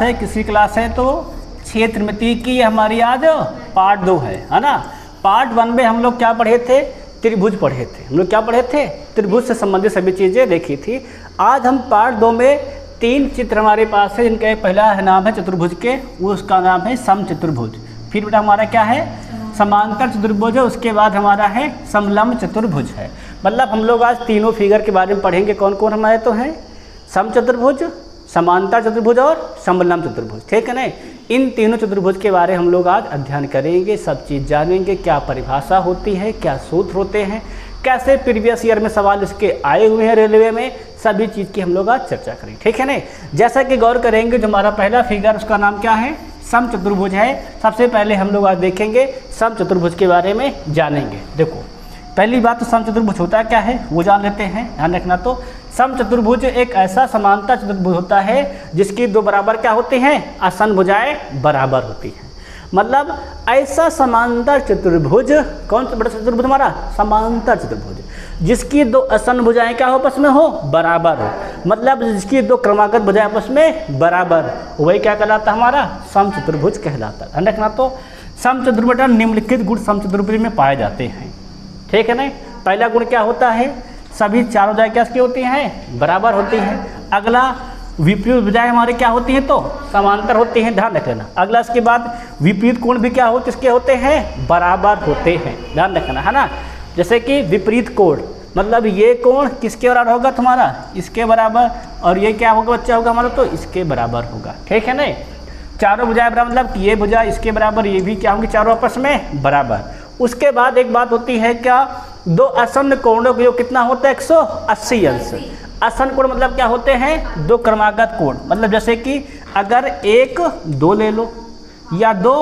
है, किसकी क्लास है? तो 6 त्रिमितीय की हमारी आज पार्ट 2 है ना। पार्ट 1 में हम लोग क्या पढ़े थे? त्रिभुज पढ़े थे। हम लोग क्या पढ़े थे? त्रिभुज से संबंधित सभी चीज़ें देखी थी। आज हम पार्ट 2 में 3 चित्र हमारे पास है, जिनका पहला नाम है चतुर्भुज के, वो उसका नाम है समचतुर्भुज। फिर बेटा हमारा क्या है? समांतर चतुर्भुज है। उसके बाद हमारा है समलंब चतुर्भुज है। मतलब हम लोग आज तीनों फिगर के बारे में पढ़ेंगे। कौन कौन हमारे तो हैं? समचतुर्भुज, समांतर चतुर्भुज और समलंब चतुर्भुज, ठीक है ना। इन तीनों चतुर्भुज के बारे हम लोग आज अध्ययन करेंगे, सब चीज़ जानेंगे, क्या परिभाषा होती है, क्या सूत्र होते हैं, कैसे प्रीवियस ईयर में सवाल इसके आए हुए हैं रेलवे में, सभी चीज़ की हम लोग आज चर्चा करेंगे, ठीक है ना। जैसा कि गौर करेंगे, जो हमारा पहला फिगर उसका नाम क्या है? समचतुर्भुज है। सबसे पहले हम लोग आज देखेंगे समचतुर्भुज के बारे में जानेंगे। देखो पहली बात तो समचतुर्भुज होता क्या है वो जान लेते हैं, ध्यान रखना। तो समचतुर्भुज एक ऐसा समांतर चतुर्भुज होता है जिसकी दो बराबर क्या होती हैं? आसन भुजाएं बराबर होती हैं। मतलब ऐसा समांतर चतुर्भुज, कौन सा बड़ा चतुर्भुज हमारा? समांतर चतुर्भुज, जिसकी दो आसन भुजाएं क्या हो? आपस में हो? बराबर हो। मतलब जिसकी दो क्रमागत भुजाएं आपस में बराबर, वही क्या कहलाता? हमारा समचतुर्भुज कहलाता है। ध्यान रखना। तो समचतुर्भुज निम्नलिखित गुण समचतुर्भुज में पाए जाते हैं, ठीक है ना। पहला गुण क्या होता है? सभी चारों भुजाएं क्या होती हैं? बराबर होती हैं। अगला विपरीत भुजाएं हमारे क्या होती हैं? तो समांतर होती हैं, ध्यान रख लेना। अगला इसके बाद विपरीत कोण भी क्या होते? इसके होते हैं? बराबर होते हैं, ध्यान रखना, है ना। जैसे कि विपरीत कोण, मतलब ये कोण किसके बराबर होगा? तुम्हारा इसके बराबर, और ये क्या होगा बच्चा? होगा हमारा तो इसके बराबर होगा, ठीक है ना। चारों भुजाएं बराबर, मतलब ये भुजा इसके बराबर, ये भी क्या होंगी? चारों आपस में बराबर। उसके बाद एक बात होती है क्या? दो आसन्न कोणों का योग कितना होता है? 180 अंश। आसन्न कोण मतलब क्या होते हैं? दो क्रमागत कोण। मतलब जैसे कि अगर 1 2 ले लो, या 2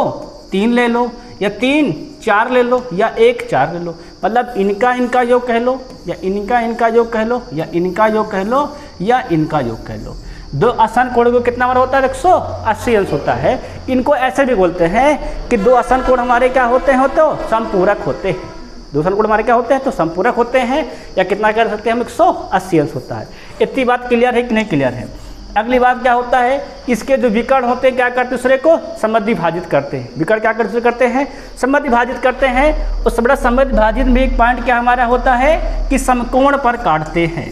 3 ले लो, या 3 4 ले लो, या 1 4 ले लो। मतलब इनका योग कह लो, या इनका योग कह लो, या इनका योग कह लो, या इनका योग कह लो। दो आसन कोण को कितना हमारा होता है? 180 अंश होता है। इनको ऐसे भी बोलते हैं कि दो आसन कोण हमारे क्या होते हैं? तो समपूरक होते हैं। दो आसन कोण हमारे क्या होते हैं? तो समपूरक होते हैं। या कितना कर सकते हैं हम? 180 अंश होता है। इतनी बात क्लियर है कि नहीं क्लियर है? अगली बात क्या होता है? इसके जो विकर्ण होते हैं क्या करते हैं? दूसरे को समद्विभाजित करते हैं। विकर्ण क्या करते हैं? समद्विभाजित करते हैं। उस बड़ा समद्विभाजित में एक पॉइंट क्या हमारा होता है कि समकोण पर काटते हैं।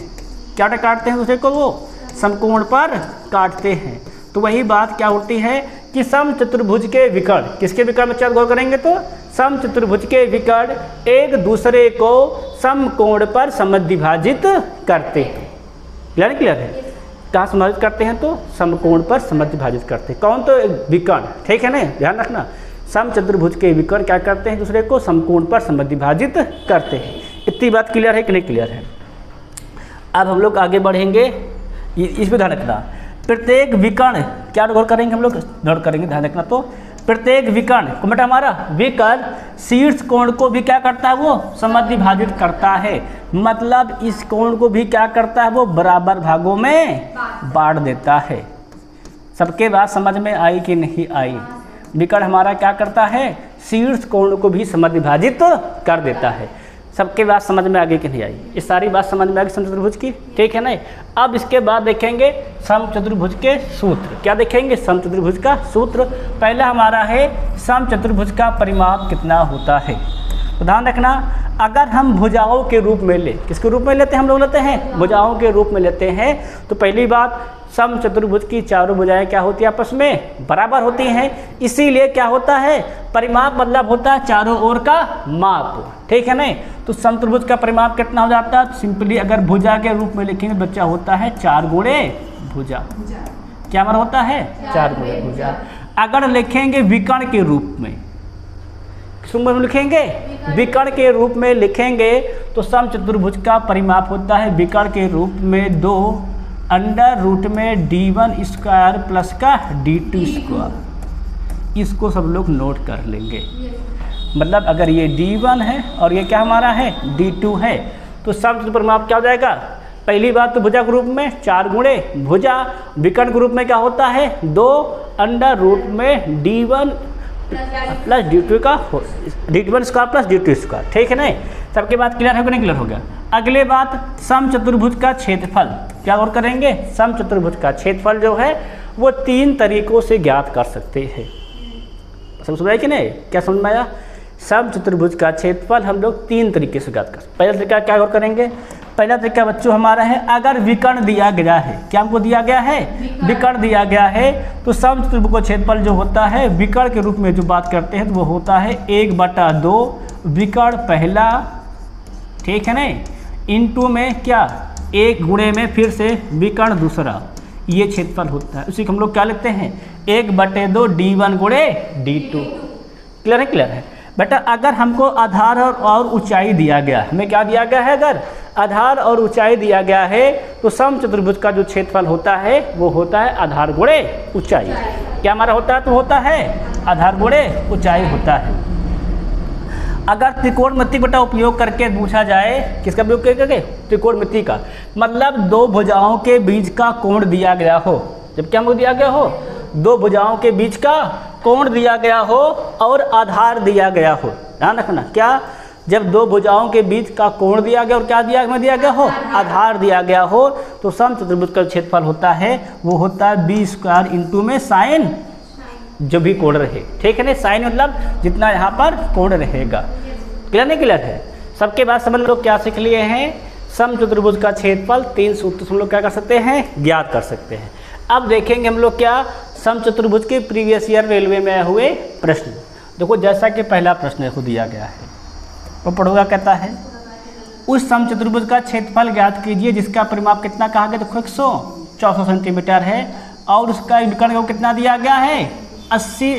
क्या काटते हैं दूसरे को? वो समकोण पर काटते हैं। तो वही बात क्या होती है कि समचतुर्भुज के विकर्ण, किसके विकर्ण में गौर करेंगे तो समचतुर्भुज के विकर्ण एक दूसरे को समकोण पर समद्विभाजित करते हैं। क्लियर है? कहाँ समद्विभाजित करते हैं? तो समकोण पर समद्विभाजित करते हैं। कौन? तो विकर्ण, ठीक है ना, ध्यान रखना। समचतुर्भुज के विकर्ण क्या करते हैं? दूसरे को समकोण पर समद्विभाजित करते हैं। इतनी बात क्लियर है कि नहीं क्लियर है? अब हम लोग आगे बढ़ेंगे, इस पर ध्यान रखना। प्रत्येक विकर्ण क्या गौर करेंगे हम लोग? गौर करेंगे, ध्यान रखना। तो प्रत्येक विकर्ण को बेटा हमारा विकर्ण शीर्ष कोण को भी क्या करता है? वो समद्विभाजित करता है। मतलब इस कोण को भी क्या करता है? वो बराबर भागों में बांट देता है। सबके बात समझ में आई कि नहीं आई? विकर्ण हमारा क्या करता है? शीर्ष कोण को भी समद्विभाजित कर देता है। सबके बात समझ में आगे कि नहीं आई? ये सारी बात समझ में आ गई समचतुर्भुज की, ठीक है ना। अब इसके बाद देखेंगे समचतुर्भुज के सूत्र। क्या देखेंगे? समचतुर्भुज का सूत्र। पहला हमारा है समचतुर्भुज का परिमाप कितना होता है। तो ध्यान रखना, अगर हम भुजाओं के रूप में ले, किसके रूप में लेते हैं? हम लोग लेते हैं भुजाओं के रूप में लेते हैं। तो पहली बात, समचतुर्भुज की चारों भुजाएं क्या होती है? आपस में बराबर होती हैं। इसीलिए क्या होता है? परिमाप मतलब होता है चारों ओर का माप, ठीक है ना। तो समचतुर्भुज का परिमाप कितना हो जाता है? सिंपली अगर भुजा के रूप में लिखेंगे बच्चा होता है 4 गुणे भुजा। क्या हमारा होता है? 4 गुणे भुजा। अगर लिखेंगे विकर्ण के रूप में, किस रूप में लिखेंगे? विकर्ण के रूप में लिखेंगे तो समचतुर्भुज का परिमाप होता है विकर्ण के रूप में 2 अंडर रूट में d1 स्क्वायर प्लस का d2 स्क्वायर। इसको सब लोग नोट कर लेंगे। मतलब अगर ये d1 है और ये क्या हमारा है? d2 है, तो समचतुर्भुज परिमाप क्या हो जाएगा? पहली बात तो भुजा के रूप में 4 गुणे भुजा। विकर्ण के रूप में क्या होता है? 2 अंडर रूट में d1 प्लस d2 का d1 square plus d2 square, ठीक है ना। सबके बात क्लियर है कि नहीं क्लियर हो गया? अगले बात समचतुर्भुज का क्षेत्रफल, क्या और करेंगे? समचतुर्भुज का क्षेत्रफल जो है वो 3 तरीकों से ज्ञात कर सकते हैं। समझ में आया कि नहीं? क्या समझ में आया? समचतुर्भुज का क्षेत्रफल हम लोग 3 तरीके से ज्ञात कर सकते। पहला तरीका क्या और करेंगे? पहला तरीका बच्चों हमारा है, अगर विकर्ण दिया गया है, क्या हमको दिया गया है? विकर्ण दिया गया है, तो समचतुर्भुज का क्षेत्रफल जो होता है विकर्ण के रूप में जो बात करते हैं तो वो होता है 1/2 विकर्ण पहला, ठीक है नहीं, इंटू में क्या 1 गुणे में फिर से विकर्ण दूसरा, ये क्षेत्रफल होता है। उसी को हम लोग क्या लिखते हैं? 1/2 d1 गुणे d2। क्लियर है? क्लियर है बेटा। अगर हमको आधार और ऊंचाई दिया गया, हमें क्या दिया गया है? अगर आधार और ऊंचाई दिया गया है तो समचतुर्भुज का जो क्षेत्रफल होता है वो होता है आधार गुणे ऊंचाई। क्या हमारा होता है? तो होता है आधार गुणे ऊंचाई होता है। अगर त्रिकोणमिति का उपयोग करके पूछा जाए, किसका उपयोग करके? त्रिकोणमिति का, मतलब 2 भुजाओं के बीच का कोण दिया गया हो। जब क्या हमको दिया गया हो? 2 भुजाओं के बीच का कोण दिया गया हो और आधार दिया गया हो। ध्यान रखना, क्या? जब 2 भुजाओं के बीच का कोण दिया गया और क्या दिया गया हो? आधार दिया गया हो, तो समचतुर्भुज का क्षेत्रफल होता है वो होता है b² इंटू में साइन जो भी कोण रहे, ठीक है ना? साइन मतलब जितना यहाँ पर कोण रहेगा। क्लियर नहीं? क्लियर है? सबके बाद समझ लो क्या सीख लिए हैं? समचतुर्भुज का क्षेत्रफल 3 सूत्र हम लोग क्या कर सकते हैं? ज्ञात कर सकते हैं। अब देखेंगे हम लोग क्या समचतुर्भुज के प्रीवियस ईयर रेलवे में आए हुए प्रश्न। देखो जैसा कि पहला प्रश्न को दिया गया है वो पढ़ोगा, कहता है उस समचतुर्भुज का क्षेत्रफल ज्ञात कीजिए जिसका परिमाप कितना कहा गया? देखो 164 सेंटीमीटर है और उसका विकर्ण को कितना दिया गया है? 80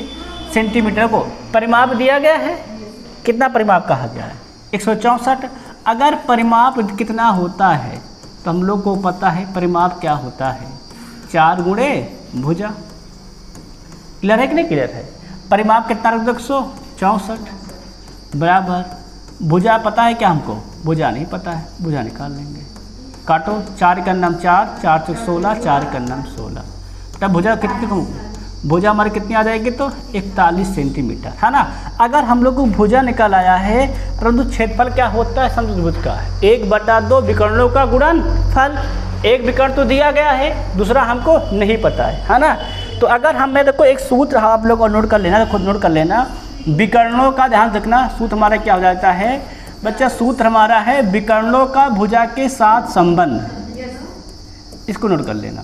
सेंटीमीटर को परिमाप दिया गया है। कितना परिमाप कहा गया है? 164। अगर परिमाप कितना होता है तो हम लोग को पता है परिमाप क्या होता है? 4 गुणे भुजा। क्लियर है कि नहीं? क्लियर है। परिमाप कितना रख दो? 164 बराबर भुजा पता है क्या हमको? भुजा नहीं पता है, भुजा निकाल लेंगे। काटो, 4 का नाम 4, 4 से 16, 4 का नाम 16। तब भुजा कितनी को? भुजा हमारी कितनी आ जाएगी? तो 41 सेंटीमीटर, है ना? अगर हम लोग को भुजा निकल आया है, परंतु क्षेत्रफल क्या होता है समचतुर्भुज का? 1/2 विकर्णों का गुणनफल। एक विकर्ण तो दिया गया है, दूसरा हमको नहीं पता है ना? तो अगर हमें देखो एक सूत्र आप लोग को नोट कर लेना, खुद नोट कर लेना। विकर्णों का ध्यान रखना, सूत्र हमारा क्या हो जाता है बच्चा? सूत्र हमारा है विकर्णों का भुजा के साथ संबंध। इसको नोट कर लेना।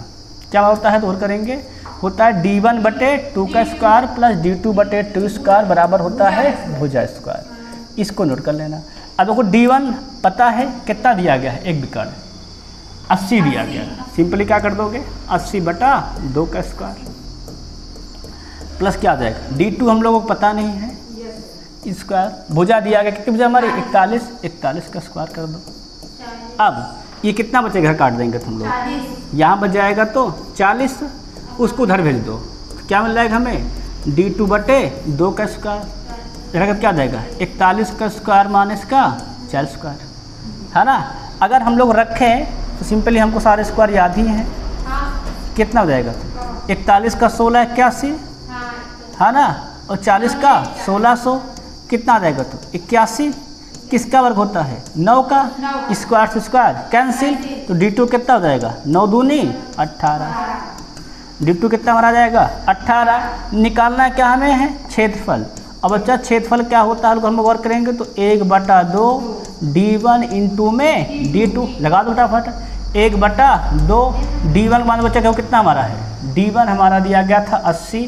क्या होता है? तो और करेंगे, होता है d1/2 का स्क्वायर प्लस d2/2 स्क्वायर बराबर होता है भुजा स्क्वायर। इसको नोट कर लेना। अब देखो d1 पता है कितना दिया गया है? एक विकर्ण 80 दिया गया है। सिंपली क्या कर दोगे? 80/2 का स्क्वायर प्लस क्या आ जाएगा? d2 हम लोगों को पता नहीं है, स्क्वायर भुजा दिया गया। कितनी भुजा हमारी? 41 का स्क्वायर कर दो। अब ये कितना बचेगा? काट देंगे तो हम लोग, यहाँ बच जाएगा तो 40, उसको उधर भेज दो। क्या मिल जाएगा हमें? d2/2 का स्क्वायर रहेगा, क्या आ जाएगा? 41 का स्क्वायर माइनस का 4 स्क्वायर, है ना? अगर हम लोग रखें तो सिंपली हमको सारे स्क्वायर याद ही हैं। कितना हो जाएगा? 41 का 16 81, है ना? और 40 का 1600 कितना आ जाएगा? तो 81। किसका वर्ग होता है? 9 का। स्क्वायर से स्क्वायर कैंसिल, तो d2 कितना हो जाएगा? 9 दूनी 18। d2 कितना मारा जाएगा? 18। निकालना क्या हमें है? क्षेत्रफल। अब बच्चा क्षेत्रफल क्या होता है हम वर्क करेंगे तो 1/2 d1 इंटू में d2 लगा दो फटाफट। 1/2 d1 मान बच्चा क्या कितना हमारा है? d1 हमारा दिया गया था 80,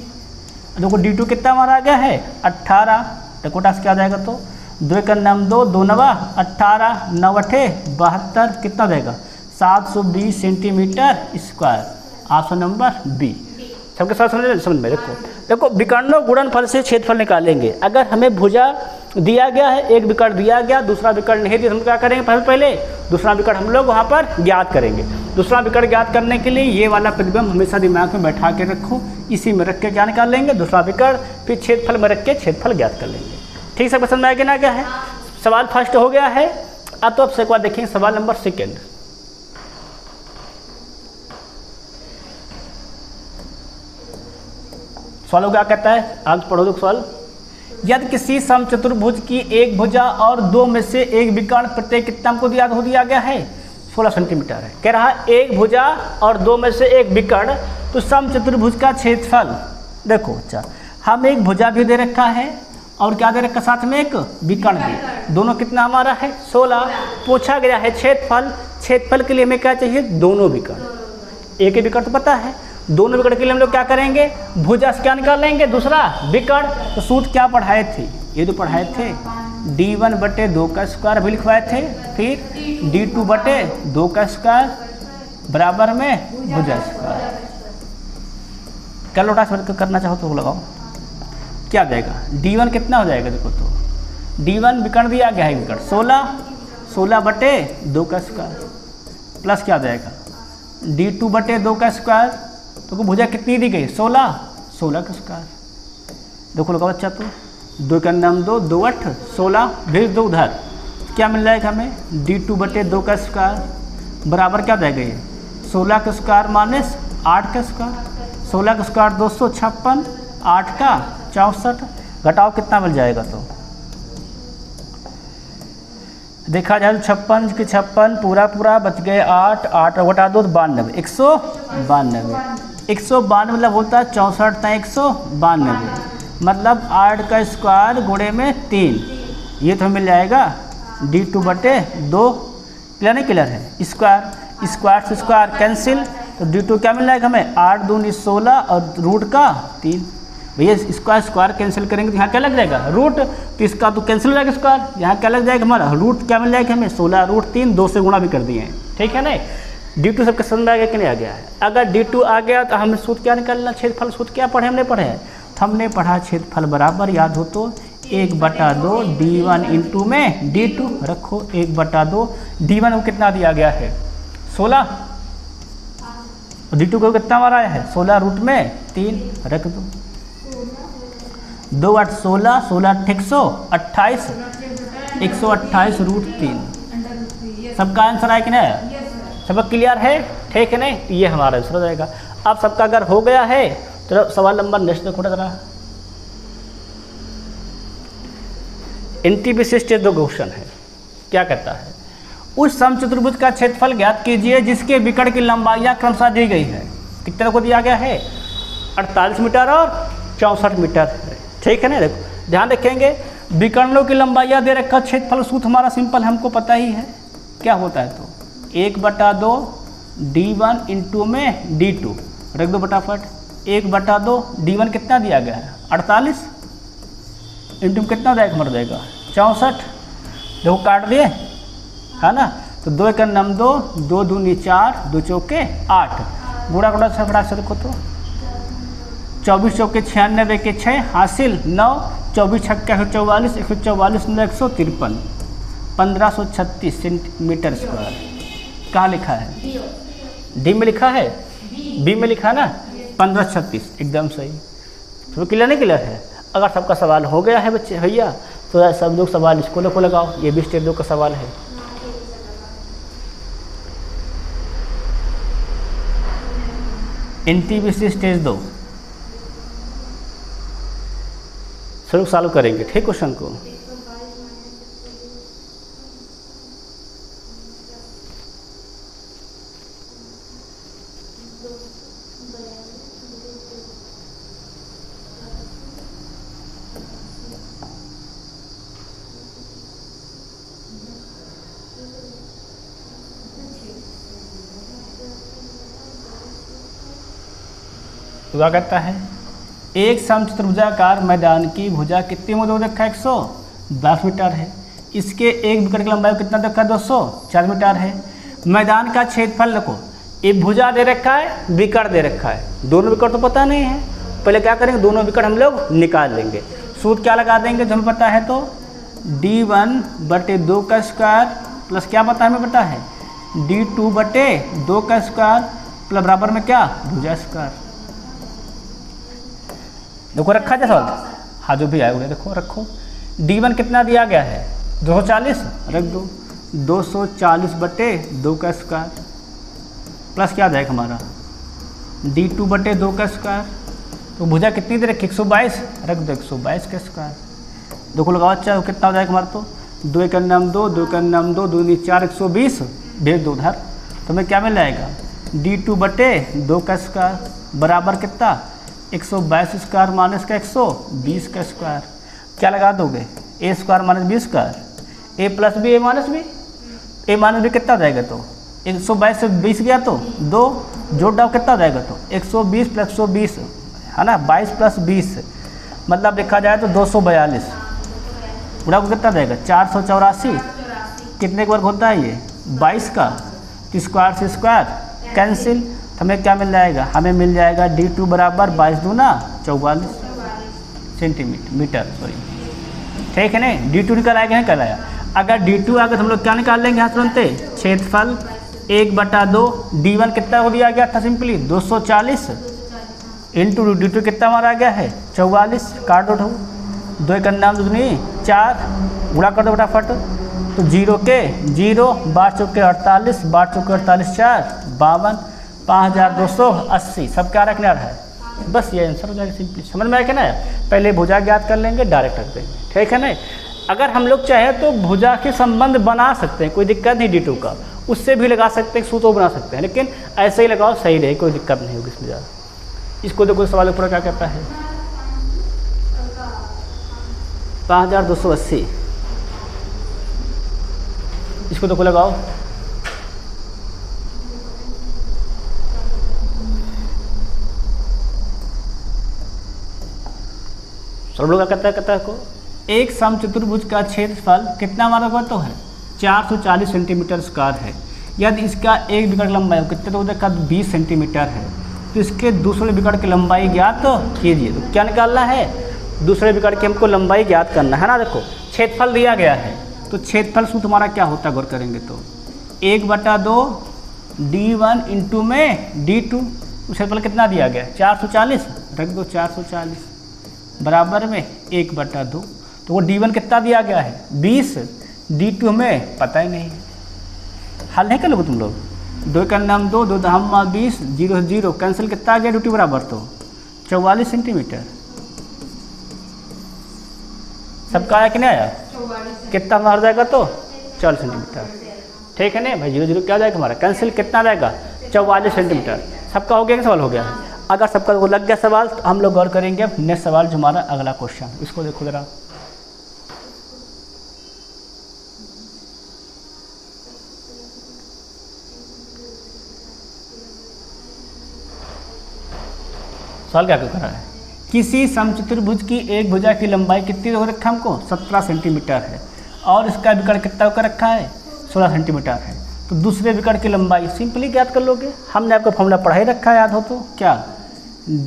देखो d2 कितना हमारा गया है? 18। टकोटा से क्या आ जाएगा? तो 2 का नाम 2, 2 9 18, 9 8 72, कितना देगा? 720 centimetre square. Option number B. सबके साथ समझ में देखो विकर्णों गुणनफल से क्षेत्रफल निकालेंगे। अगर हमें भुजा दिया गया है, एक विकर्ण दिया गया, दूसरा विकर्ण नहीं दिया, हम क्या करेंगे? पहले दूसरा विकर्ण हम लोग वहाँ पर ज्ञात करेंगे। दूसरा विकर्ण ज्ञात करने के लिए ये वाला प्रतिबिंब हमेशा दिमाग में बैठा के रखो, इसी में रख के क्या निकाल लेंगे? दूसरा विकर्ण, फिर क्षेत्रफल में रख के क्षेत्रफल ज्ञात कर लेंगे। ठीक से पसंद आएगा ना? क्या है सवाल फर्स्ट हो गया है। अब तो आपसे एक बार देखेंगे सवाल नंबर सेकेंड। सवाल क्या कहता है? आज पढ़ो दो सवाल। यदि किसी समचतुर्भुज की एक भुजा और दो में से एक विकर्ण प्रत्येक कितना हमको दिया गया है 16 सेंटीमीटर है। कह रहा है एक भुजा और दो में से एक विकर्ण, तो समचतुर्भुज का क्षेत्रफल देखो अच्छा, हम एक भुजा भी दे रखा है और क्या दे रखा साथ में एक विकर्ण भी, दोनों कितना हमारा है 16। पूछा गया है क्षेत्रफल, क्षेत्रफल के लिए हमें क्या चाहिए दोनों विकर्ण, एक ही विकर्ण तो पता है, दोनों विकर्ण के लिए हम लोग क्या करेंगे भुजा से क्या निकाल लेंगे दूसरा विकर्ण। तो सूत्र क्या पढ़ाए थे, ये तो पढ़ाए थे d1/2 का स्क्वायर भी लिखवाए थे, फिर d2/2 का स्क्वायर बराबर में भुजा स्क्वायर। क्या लोटा से करना चाहो तो लगाओ, क्या जाएगा d1 कितना हो जाएगा देखो, तो d1 विकर्ण दिया गया है विकर्ण 16/2 का स्क्वायर प्लस क्या जाएगा d2/2 का स्क्वायर, तो भुजा कितनी दी गई 16 का स्क्वायर। देखो लगाओ अच्छा, तो 2 का नाम 2, 2 8 16 भेज दो उधर, क्या मिल जाएगा हमें d2/2 का स्क्वायर बराबर क्या जाएगा ये 16 का स्क्वायर माइनस 8 का स्क्वायर, 16 का स्क्वायर 256, 8 का 64, घटाओ कितना मिल जाएगा, तो देखा जाए तो 56 के 56 पूरा बच गए 8 8 घटा दो तो 92, 192 मतलब होता है 64 था 192, मतलब 8 का स्क्वायर गुणे में 3, ये तो मिल जाएगा d2/2। क्लियर नहीं क्लियर है, स्क्वायर से स्क्वायर कैंसिल, तो d2 क्या मिल जाएगा हमें 8 दूनी 16 और रूट का 3। भैया स्क्वायर कैंसिल करेंगे तो यहाँ क्या लग जाएगा रूट, तो इसका तो कैंसिल हो जाएगा स्क्वायर, यहाँ क्या लग जाएगा हमारा रूट, क्या मिल जाएगा हमें 16√3, 2 से गुणा भी कर दिए हैं, ठीक है ना। d2 सबके समझ में आ गया कि नहीं आ गया है। अगर d2 आ गया तो हमें सूत्र क्या निकालना, क्षेत्रफल सूत्र क्या पढ़े हमने पढ़े हैं, तो हमने पढ़ा क्षेत्रफल बराबर याद हो तो 1/2 d1 इंटू में d2 रखो 1/2, d1 को कितना दिया गया है 16, d2 को कितना हमारा आया है 16√3 रख दो, 2 8 16, 16 128, 128√3 सबका आंसर आया कि नहीं, सबका क्लियर है, ठीक है नहीं, ये हमारा आंसर हो जाएगा। अब सबका अगर हो गया है तो सवाल नंबर नेक्स्ट देखो जरा, NTPC स्टेज 2 क्वेश्चन है, क्या कहता है उस समचतुर्भुज का क्षेत्रफल ज्ञात कीजिए जिसके विकर्ण की लंबाइयाँ क्रमशः दी गई है, कितने को दिया गया है 48 मीटर और 64 मीटर है, ठीक है ना। देखो ध्यान रखेंगे विकर्णों की लंबाइयाँ दे रखा, क्षेत्रफल सूत्र हमारा सिंपल हमको पता ही है क्या होता है, तो 1/2 d1 इंटू में d2 रख दो फटाफट, 1/2 d1 कितना दिया गया है 48 इंटू कितना जाएगा मर जाएगा 64, देखो काट दिए है ना, तो 2 का नम 2, 2 दूनी 4, 2 चौके 8, गुणा गुणा से फटाक से देखो तो 24 चौके 96 के 6 हासिल 9, 24 छक्का 144, 144 153, 1536 सेंटीमीटर स्क्वायर। कहाँ लिखा है डी में लिखा है, बी में लिखा ना 1536, एकदम सही। तो क्लियर नहीं क्लियर है। अगर सबका सवाल हो गया है बच्चे भैया तो सब लोग सवाल स्कूलों को लगाओ, ये भी स्टेज 2 का सवाल है। NTPC स्टेज 2 सब लोग सॉल्व करेंगे, ठीक क्वेश्चन को। तो क्या कहता है एक समचतुर्भुजाकार मैदान की भुजा कितनी में रखा है 110 मीटर है, इसके एक विकर्ण की लंबाई कितना रखा है 204 मीटर है। मैदान का क्षेत्रफल देखो, एक भुजा दे रखा है विकर्ण दे रखा है, दोनों विकर्ण तो पता नहीं है, पहले क्या करेंगे दोनों विकर्ण हम लोग निकाल लेंगे। सूत्र क्या लगा देंगे जो हमें पता है, तो d1/2 का स्क्वायर प्लस क्या पता है हमें पता है d2/2 का स्क्वायर प्लस बराबर में क्या भुजा स्क्वायर। देखो रखा जाए सवाल, हाँ जो भी आएगा देखो रखो। d1 कितना दिया गया है 240 रख दो, 240/2 का स्क्वायर प्लस क्या आ जाएगा हमारा d2/2 का स्क्वायर। तो भुजा कितनी दे रखी 122 रख दो, 122 का स्क्वायर दो को लगाओ, अच्छा कितना हो जाएगा हमारा, तो 2 एक नाम 2, 2 का नाम 2, 2 4 120 भेज दो उधर, तो हमें क्या मिल जाएगा D2 बटे 2 का स्क्वायर बराबर कितना 122 स्क्वायर माइनस का 120 का स्क्वायर। क्या लगा दोगे ए स्क्वायर माइनस बी स्क्वायर, ए प्लस बी ए माइनस बी, ए माइनस बी कितना हो जाएगा, तो 122 से 20 गया तो 2 जोड़ डाओ कितना हो जाएगा, तो 120 प्लस 120 है ना, 22 प्लस 20 मतलब देखा जाए तो 242 गुणा को कितना जाएगा 484, कितने का वर्ग होता है ये 22 का, तो स्क्वायर से स्क्वायर कैंसिल, तो हमें क्या मिल जाएगा, हमें मिल जाएगा D2 बराबर 22 दूना 44 सेंटीमीटर सॉरी, ठीक है ना। D2 निकल आएगा, नहीं निकल आया। अगर D2 आएगा तो हम लोग क्या निकाल लेंगे यहाँ तुरंत, क्षेत्रफल 1/2, D1 कितना हो दिया गया था सिंपली 240 इंटू D2 कितना हमारा आ गया है 44, काट दो 2 एक नाम दूनी 4 गुणा कर दो फटाफट, तो 0 के 0 12 चौके 48, 12 चौके 48 4 52, 5280 सब क्या रखना है, बस ये आंसर हो जाएगा सिंपली। समझ में आएगा ना, पहले भुजा ज्ञात कर लेंगे डायरेक्ट रख देंगे, ठीक है ना। अगर हम लोग चाहें तो भुजा के संबंध बना सकते हैं, कोई दिक्कत नहीं, D2 का उससे भी लगा सकते हैं, सूत्र बना सकते हैं, लेकिन ऐसे ही लगाओ सही रहे, कोई दिक्कत नहीं होगी इसमें ज़्यादा। इसको देखो सवाल ऊपर क्या कहता है 5280, इसको देखो लगाओ, सब लोग क्या कहता है को, एक समचतुर्भुज का क्षेत्रफल कितना हमारा हुआ तो है 440 सेंटीमीटर स्क्वायर है। यदि इसका एक विकर्ण लंबाई कितने तो देखा 20 सेंटीमीटर है, तो इसके दूसरे विकर्ण की लंबाई ज्ञात तो कीजिए। तो क्या निकालना है, दूसरे विकर्ण की हमको लंबाई ज्ञात करना है ना। देखो क्षेत्रफल दिया गया है, तो क्षेत्रफल सूत्र तुम्हारा क्या होता है गौर करेंगे तो 1/2 D1 इंटू में D2, क्षेत्रफल कितना दिया गया 440, रख दो 440 बराबर में 1/2, तो वो D1 कितना दिया गया है 20, D2 हमें पता ही नहीं, हल नहीं कर लोगे तुम लोग, 2 का नाम 2, 2 दहम 20, 0 0 कैंसिल, कितना आ गया D2 बराबर तो 44 सेंटीमीटर, सबका आया कि नहीं आया, कितना मार जाएगा तो 40 सेंटीमीटर, ठीक है ना भाई। 0 0 क्या हो जाएगा हमारा कैंसिल, कितना आएगा 44 सेंटीमीटर, सबका हो गया कि सवाल हो गया है। अगर सबका लग गया सवाल तो हम लोग गौर करेंगे अब नेक्स्ट सवाल जो हमारा अगला क्वेश्चन, इसको देखो जरा, सवाल क्या कर रहा है, किसी समचतुर्भुज की एक भुजा की लंबाई कितनी हो रखा है हमको 17 सेंटीमीटर है, और इसका विकर्ण कितना होकर रखा है 16 सेंटीमीटर है, तो दूसरे विकर्ण की लंबाई सिंपली ज्ञात कर लोगे। हमने आपको फॉर्मूला पढ़ा ही रखा है, याद हो तो क्या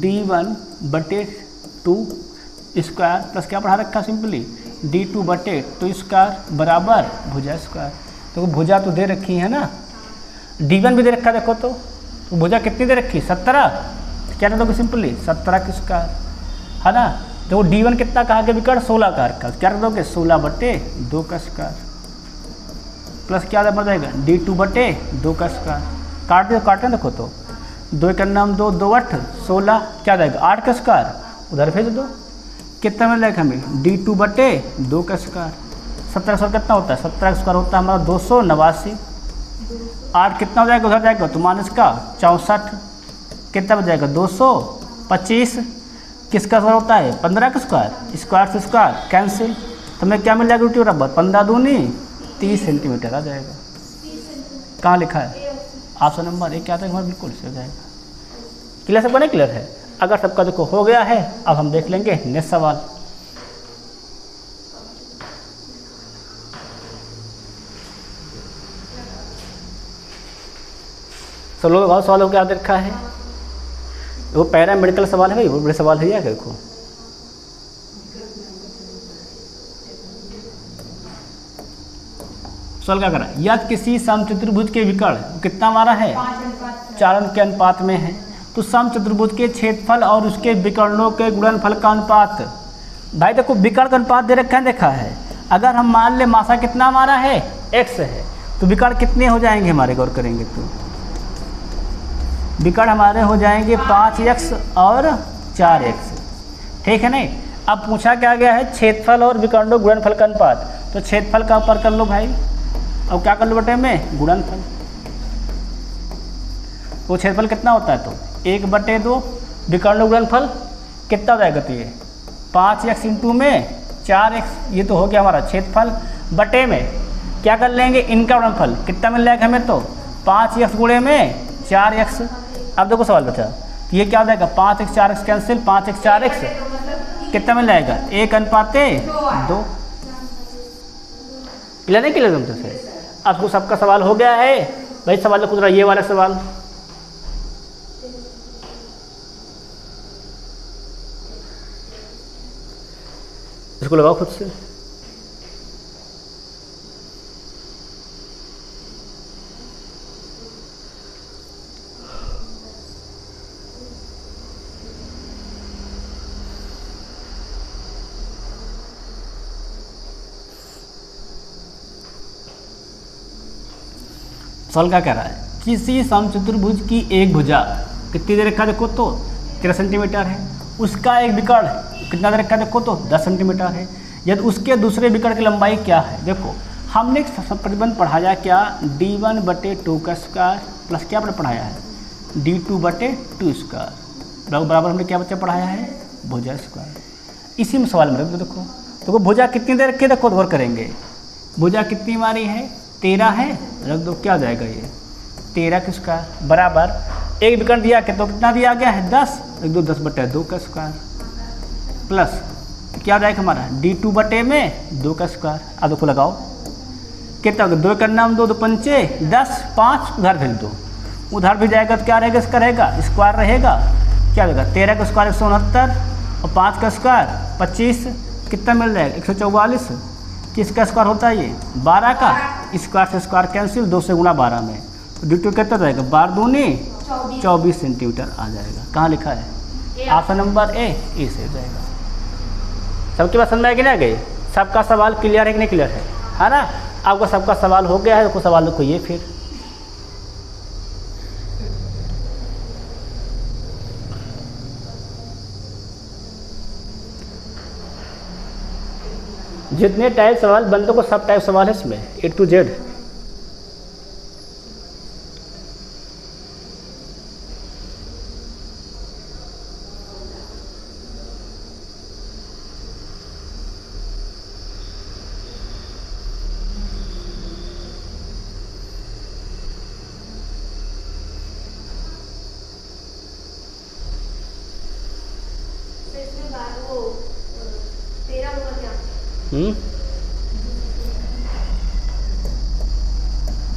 D1/2 स्क्वायर प्लस क्या पढ़ा रखा सिंपली D2/2 स्क्वायर बराबर भुजा स्क्वायर। तो भुजा तो दे रखी है ना, D1 भी दे रखा, देखो तो भुजा कितनी दे रखी 17, क्या दे दोगे सिंपली 17 का स्क्वायर है ना। तो D1 कितना कहा के विकर्ण 16 का रखा, क्या दोगे 16/2 का स्क्वायर प्लस क्या बन जाएगा D2/2 का स्क्वायर, काट दो काटना, देखो तो 2 का नाम 2, 2 8 16 क्या जाएगा 8 का स्क्वायर, उधर भेज दो, कितना मिल जाएगा हमें D2/2 का स्क्वायर, 17 स्क्वायर कितना होता है 17 स्क्वायर होता है हमारा 289, 8 कितना हो जाएगा उधर जाएगा तो माइनस का 64, कितना बच जाएगा 225, किसका स्क्वायर होता है 15 का स्क्वायर, स्क्वायर से स्क्वायर कैंसिल, तो हमें क्या मिल जाएगा D2 बराबर 15 दूनी 30 सेंटीमीटर आ जाएगा। कहाँ लिखा है ऑप्शन नंबर 1 क्या आता है हमारा, बिल्कुल से हो जाएगा। क्लियर सबका नहीं क्लियर है, अगर सबका देखो हो गया है अब हम देख लेंगे नेक्स्ट सवाल। सब लोग बहुत सवाल हो गया याद रखा है, वो पैरा मेडिकल सवाल है भाई, वो बड़े सवाल है क्या देखो। सवाल क्या करा, यदि किसी समचतुर्भुज के विकर्ण कितना हमारा है 4 अंक के अनुपात में है, तो समचतुर्भुज के क्षेत्रफल और उसके विकर्णों के गुणनफल का अनुपात, भाई देखो विकर्ण का अनुपात दे रखा है, देखा है। अगर हम मान ले मासा कितना हमारा है x है, तो विकर्ण कितने हो जाएंगे हमारे, गौर करेंगे तो विकर्ण हमारे हो जाएंगे 5x और 4x, ठीक है नहीं। अब पूछा क्या गया है, छेदफल और विकर्ण गुणनफल का अनुपात। तो छेदफल का ऊपर कर लो भाई, अब क्या कर लो बटे में गुणनफल। तो छेदफल कितना होता है, तो 1/2, विकर्ण गुणनफल कितना हो जाएगा, तो ये 5x इंटू में 4x, ये तो हो गया हमारा छेदफल। बटे में क्या कर लेंगे, इनका गुणनफल कितना मिल जाएगा हमें, तो 5x गुणे में 4x। अब देखो सवाल बचा, तो ये क्या हो जाएगा, 5x 4x cancel, 5x 4x कितना मिल जाएगा, 1:2। क्लियर नहीं क्लियर तुमसे से? अब सबका सवाल हो गया है भाई। सवाल पूछ रहा ये वाला सवाल, इसको लगाओ खुद से। सवाल क्या कह रहा है, किसी समचतुर्भुज की एक भुजा कितनी दे रखा देखो तो 13 सेंटीमीटर है, उसका एक विकर्ण कितना दे रखा देखो तो 10 सेंटीमीटर है, यदि उसके दूसरे विकर्ण की लंबाई क्या है। देखो हमने प्रतिबंध पढ़ाया क्या, d1/2 का स्क्वायर प्लस क्या आपने पढ़ाया है, d2/2 स्क्वायर बराबर हमने क्या बच्चा पढ़ाया है, भुजा स्क्वायर। इसी में सवाल में रख दो। देखो भुजा कितनी दे रखी है, देखो गौर करेंगे, भुजा कितनी हमारी है 13 है, रख दो क्या हो जाएगा ये 13 का स्क्वायर बराबर एक विकर्ण दिया के तो कितना दिया गया है 10, रख दो 10/2 का स्क्वायर प्लस क्या हो जाएगा हमारा d2/2 का स्क्वायर। अब देखो लगाओ कितना होगा, 2 का नाम 2 2 पंचे 10, 5 उधर भेज दो, उधर भी जाएगा तो क्या रहेगा, इसका रहेगा स्क्वायर रहेगा, क्या होगा 13 का स्क्वायर 169 और 5 का स्क्वायर 25, कितना मिल जाएगा 144। किसका स्क्वायर होता है ये 12 का, स्क्वायर से स्क्वायर कैंसिल, 2 से गुणा 12 में, तो d2 कितना जाएगा 12 दूनी 24 सेंटीमीटर आ जाएगा। कहाँ लिखा है, ऑप्शन नंबर ए से हो जाएगा। सबके पास समझ में आएगी ना गई, सबका सवाल क्लियर है कि नहीं क्लियर है ना। आपका सबका सवाल हो गया है, देखो सवाल देखो ये फिर जितने टाइप सवाल बनते को सब टाइप सवाल है इसमें A to Z।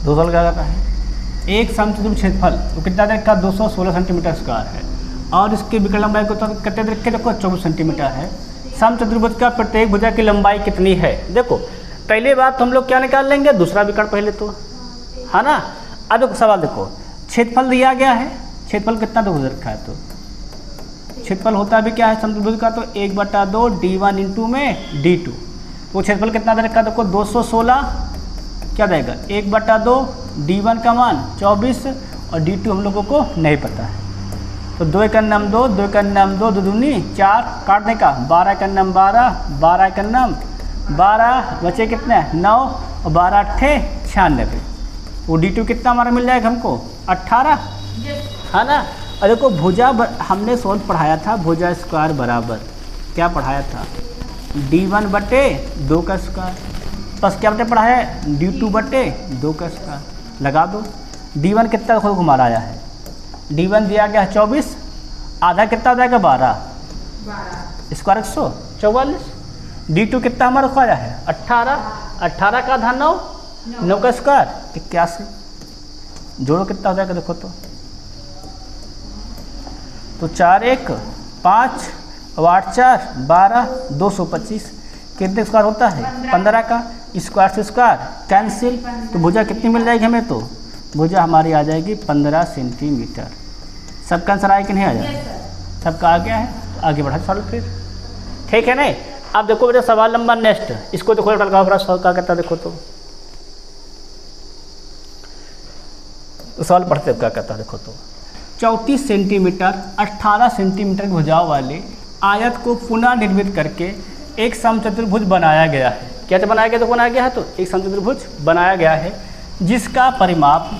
दो सवाल क्या करता है, एक समचतुर्भुज क्षेत्रफल वो कितना देर का 216 सेंटीमीटर स्क्वायर है और इसकी विकर्ण लंबाई को तो कितने देर के देखो 24 सेंटीमीटर है। समचतुर्भुज का प्रत्येक भुजा की लंबाई कितनी है। देखो पहली बात हम लोग क्या निकाल लेंगे, दूसरा विकर्ण पहले तो है ना। अब देखो सवाल देखो, क्षेत्रफल दिया गया है, क्षेत्रफल कितना दो रखा है, तो क्षेत्रफल होता भी क्या है समचतुर्भुज का, तो 1/2 d1 इंटू में d2, तो क्षेत्रफल कितना दे रखा है देखो 216, क्या देगा 1/2 d1 का मान 24 और d2 हम लोगों को नहीं पता है, तो 2 का नाम 2 2 का नाम 2 2 दूनी 4 काटने का 12 का नाम 12 12 का नाम 12 बचे कितने 9 और 12 8 96, वो d2 कितना हमारा मिल जाएगा हमको 18 है ना। और देखो भुजा हमने सोल्व पढ़ाया था, भुजा स्क्वायर बराबर क्या पढ़ाया था d1/2 का स्क्वायर बस क्या बटे पढ़ाया है d2/2 का स्क्वायर। लगा दो d1 कितना खुद हमारा आया है, d1 दिया गया है 24, आधा कितना हो जाएगा 12 स्क्वायर 144, d2 कितना हमारा को आया है 18, 18 का आधा 9 9 का स्क्वायर 81, जोड़ो कितना हो जाएगा देखो तो 4 1 5 और 8 4 12 225, कितने स्क्वायर होता है 15 का, स्क्वायर से स्क्वायर कैंसिल, तो भुजा कितनी मिल जाएगी हमें, तो भुजा हमारी आ जाएगी 15 सेंटीमीटर। सबका आंसर आया कि नहीं आया, सबका आ गया है, तो आगे बढ़ा सवाल फिर ठीक है नहीं। अब देखो बेटा सवाल नंबर नेक्स्ट, इसको देखो लगाओ सवाल क्या कहता देखो तो सवाल पढ़ते क्या कहता देखो तो 34 सेंटीमीटर 18 सेंटीमीटर की भुजाओं वाले आयत को पुनः निर्मित करके एक समचतुर्भुज बनाया गया है। क्या तो बनाया गया, तो बनाया गया है, तो एक समचतुर्भुज बनाया गया है जिसका परिमाप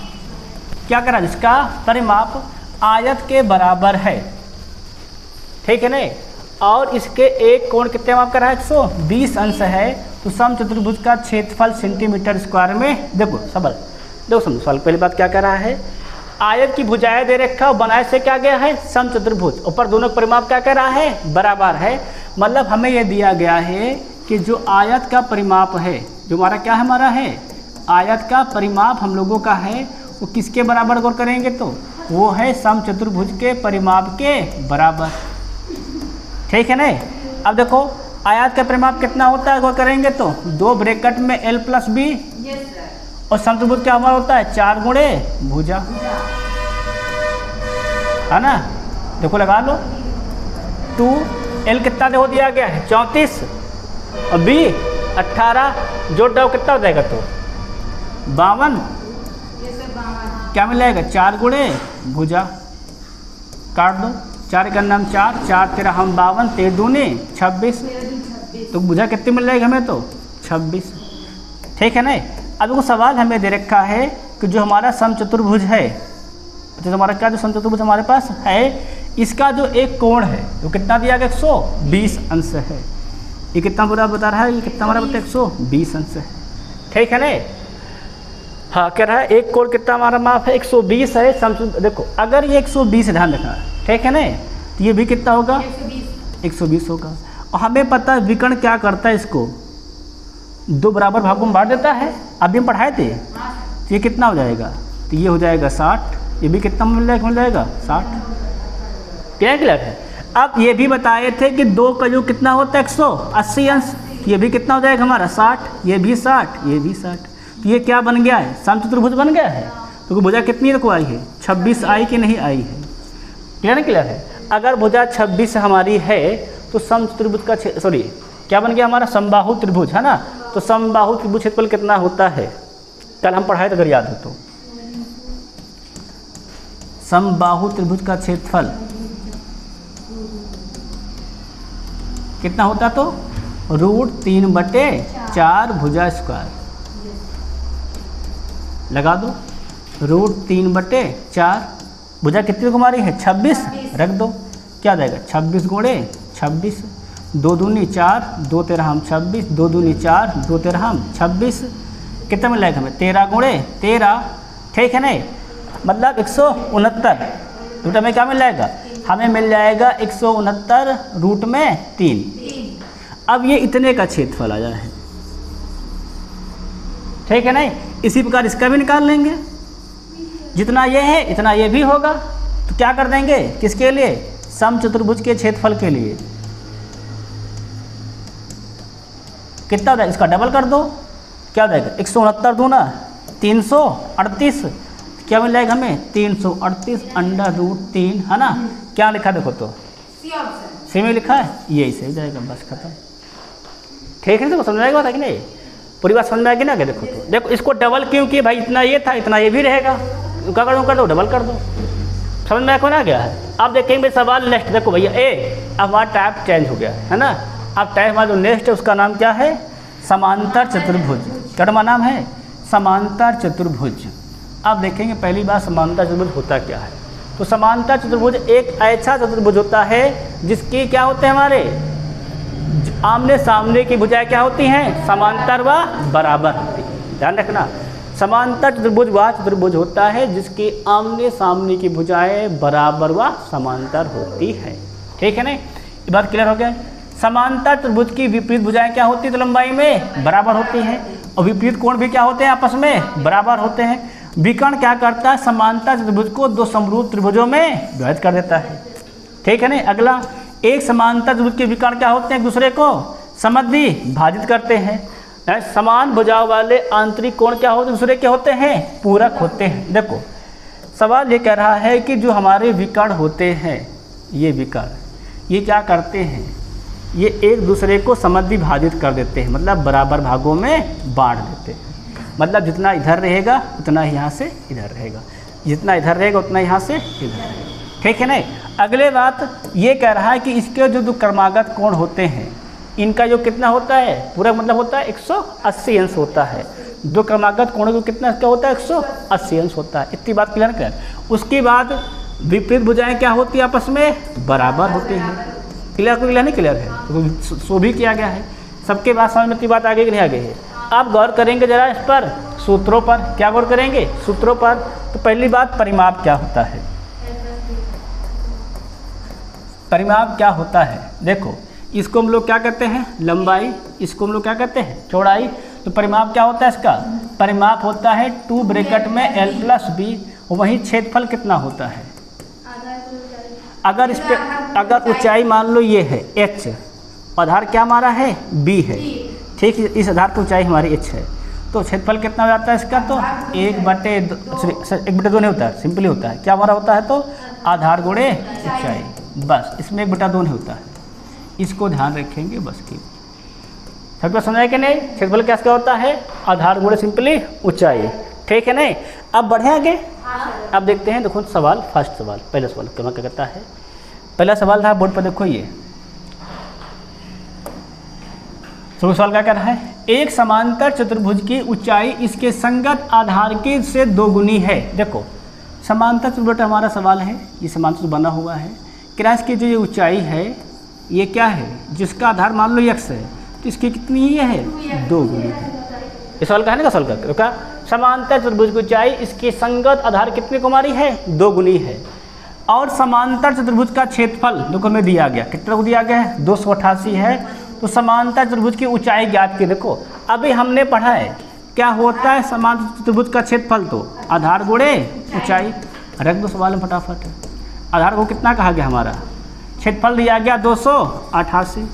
क्या करा, जिसका परिमाप आयत के बराबर है, ठीक है नहीं, और इसके एक कोण कितने माप करा है, 120 अंश है। तो समचतुर्भुज का क्षेत्रफल सेंटीमीटर स्क्वायर में, देखो समझो सवाल पहली बात क्या कह रहा है, आयत की भुजाएं दे रखा और बनाए से क्या गया है, समचतुर्भुज, ऊपर दोनों का परिमाप क्या कह रहा है, बराबर है। मतलब हमें यह दिया गया है कि जो आयत का परिमाप है, जो हमारा क्या है, हमारा है आयत का परिमाप हम लोगों का है, वो किसके बराबर गौर करेंगे, तो वो है समचतुर्भुज के परिमाप के बराबर, ठीक है नहीं। अब देखो आयत का परिमाप कितना होता है, गौर करेंगे तो 2 ब्रैकेट में l + b, और समचतुर्भुज क्या हमारा होता है 4 गुणे भुजा, है ना। देखो लगा लो, 2l कितना हो दिया गया है 34 और b 18, जोड़ दो कितना हो जाएगा, तो 52, क्या मिल जाएगा 4 गुणे भुजा, काट दो, 4 का नाम 4, 4 तेरह हम 52, 13 दूनी 26, तो भुजा कितनी मिल जाएगी हमें, तो 26, ठीक है ना। अब वो सवाल हमें दे रखा है कि जो हमारा समचतुर्भुज है, तो हमारा क्या जो समचतुर्भुज हमारे पास है, इसका जो एक कोण है वो कितना दिया गया, 120 अंश है। ये कितना पूरा बता रहा है, ये कितना हमारा बता 120 अंश है, ठीक है ना। हाँ कह रहा है एक कोण कितना हमारा माप है, 120 है। समचतुर्भुज देखो अगर ये 120 ध्यान रखना, ठीक है ना, तो ये भी कितना होगा 120 होगा। और हमें पता है विकर्ण क्या करता है, इसको 2 बराबर भागों में बांट देता है, अभी हम पढ़ाए थे। तो ये कितना हो जाएगा, तो ये हो जाएगा 60, ये भी कितना मिल जाएगा 60, क्लियर है। अब ये भी बताए थे कि 2 का योग कितना होता है 180 अंश, ये भी कितना हो जाएगा हमारा 60, ये भी 60, ये भी 60, तो ये क्या बन गया है, समचतुर्भुज बन गया है। तो भुजा कितनी देखो आई है 26 आई कि नहीं आई है, क्लियर है। अगर भुजा 26 हमारी है तो समचतुर्भुज का क्या बन गया हमारा, समबाहु त्रिभुज, है ना। तो समबाहु त्रिभुज क्षेत्रफल कितना होता है, कल हम पढ़ाए थे अगर याद हो तो। समबाहु त्रिभुज का क्षेत्रफल कितना होता, तो √3/4 भुजा स्क्वायर, लगा दो, √3/4, भुजा कितनी हमारी है 26, रख दो, क्या आ जाएगा 26 गुणे 26, 2 दूनी 4, 2 तेरह हम 26, 2 दूनी 4, 2 तेरह हम 26, कितना मिल जाएगा हमें 13 गुणे 13, ठीक है नहीं। मतलब 169 रूट में क्या मिल जाएगा, हमें मिल जाएगा 169 रूट में 3। अब ये इतने का क्षेत्रफल आया है, ठीक है नहीं। इसी प्रकार इसका भी निकाल लेंगे, जितना ये है इतना ये भी होगा। तो क्या कर देंगे, किसके लिए, समचतुर्भुज के क्षेत्रफल के लिए। कितना हो जाएगा, इसका डबल कर दो, क्या हो जाएगा 169 दूना 338, क्या मिल जाएगा हमें 338 √3, है ना। क्या लिखा देखो, तो सी में लिखा है, यही सही जाएगा, बस खत्म, ठीक है। देखो समझ आएगा बात है कि नहीं, पूरी बात समझ में आएगी ना। देखो तो देखो इसको डबल क्यों किए भाई, इतना ये था इतना ये भी रहेगा, क्या कर दो डबल कर दो, समझ में आया गया है। अब देखेंगे सवाल नेक्स्ट, देखो भैया अब हमारा टाइप चेंज हो गया है ना। अब टाइप हमारा जो नेक्स्ट है उसका नाम क्या है, समांतर चतुर्भुज। क्या हमारा नाम है, समांतर चतुर्भुज। अब देखेंगे पहली बार समांतर चतुर्भुज होता क्या है। तो समांतर चतुर्भुज एक ऐसा चतुर्भुज होता है जिसकी क्या होते हैं, हमारे आमने सामने की भुजाएं क्या होती हैं, समांतर व बराबर होती है। ध्यान रखना, समांतर चतुर्भुज वह चतुर्भुज होता है जिसकी आमने सामने की भुजाएं बराबर व समांतर होती है, ठीक है ना। ये बात क्लियर हो गया। समांतर चतुर्भुज की विपरीत भुजाएं क्या होती है, तो लंबाई में बराबर होती हैं, और विपरीत कोण भी क्या होते हैं, आपस में बराबर होते हैं। विकर्ण क्या करता है, समांतर चतुर्भुज को 2 समरूप त्रिभुजों में विभाजित कर देता है, ठीक है ना। अगला, एक समांतर चतुर्भुज के विकर्ण क्या होते हैं, एक दूसरे को समद्वि भाजित करते हैं। समान भुजाओं वाले आंतरिक कोण क्या होते हैं, दूसरे के होते हैं, पूरक होते हैं। देखो सवाल ये कह रहा है कि जो हमारे विकर्ण होते हैं, ये विकर्ण ये क्या करते हैं, ये एक दूसरे को समद्वि भाजित कर देते हैं, मतलब बराबर भागों में बांट देते हैं। मतलब जितना इधर रहेगा उतना ही यहाँ से इधर रहेगा, जितना इधर रहेगा उतना यहाँ से इधर रहेगा, ठीक है ना। अगले बात ये कह रहा है कि इसके जो क्रमागत कोण होते हैं इनका जो कितना होता है, पूरा मतलब होता है 180 अंश होता है। दो क्रमागत कोणों को कितना क्या होता है, 180 अंश होता है। इतनी बात क्लियर कर। उसके बाद विपरीत भुजाएं क्या होती है, आपस में बराबर होती हैं। क्लियर को क्लियर नहीं क्लियर है, तो सो भी किया गया है। सबके बाद समझ में इतनी बात आगे की नहीं आगे है। आप गौर करेंगे जरा इस पर, सूत्रों पर। क्या गौर करेंगे, सूत्रों पर। तो पहली बात, परिमाप क्या होता है, परिमाप क्या होता है। देखो इसको हम लोग क्या कहते हैं, लंबाई, इसको हम लोग क्या कहते हैं, चौड़ाई। तो परिमाप क्या होता है इसका, परिमाप होता है 2 ब्रैकेट में l+b। वहीं क्षेत्रफल कितना होता है, अगर इस पे अगर ऊंचाई मान लो ये है h, आधार क्या हमारा है b है, ठीक है। इस आधार पर ऊंचाई हमारी h है, तो क्षेत्रफल कितना हो जाता है इसका, तो 1/2 नहीं होता है, सिंपली होता है। क्या हमारा होता है, तो आधार गुणे ऊंचाई, बस इसमें 1/2 नहीं होता है। इसको ध्यान रखेंगे बस की। सबको समझ आया कि नहीं। क्षेत्रफल क्या होता है, आधार गुणे सिंपली ऊंचाई, ठीक है नहीं। अब बढ़े आगे, अब देखते हैं। देखो सवाल, फर्स्ट सवाल, पहला सवाल क्या कहता है। पहला सवाल था बोर्ड पर, देखो ये सवाल क्या कह रहा है, एक समांतर चतुर्भुज की ऊंचाई इसके संगत आधार के से 2 गुनी है। देखो समांतर चतुर्भुज हमारा सवाल है, ये समांतर बना हुआ है। क्रॉस की जो ये ऊंचाई है ये क्या है, जिसका आधार मान लो x है, तो इसकी कितनी है, 2 गुनी है। इस सवाल का है ना, सवाल का समांतर चतुर्भुज की ऊंचाई इसके संगत आधार कितने को हमारी है, 2 गुनी है। और समांतर चतुर्भुज का क्षेत्रफल देखो में दिया गया, कितना को दिया गया है, 288 है। तो समांतर चतुर्भुज की ऊंचाई ज्ञात की। देखो अभी हमने पढ़ा है क्या होता है समांतर चतुर्भुज का क्षेत्रफल, तो आधार गुणे ऊंचाई। रख दो सवाल में फटाफट। आधार को कितना कहा गया, हमारा क्षेत्रफल दिया गया 288।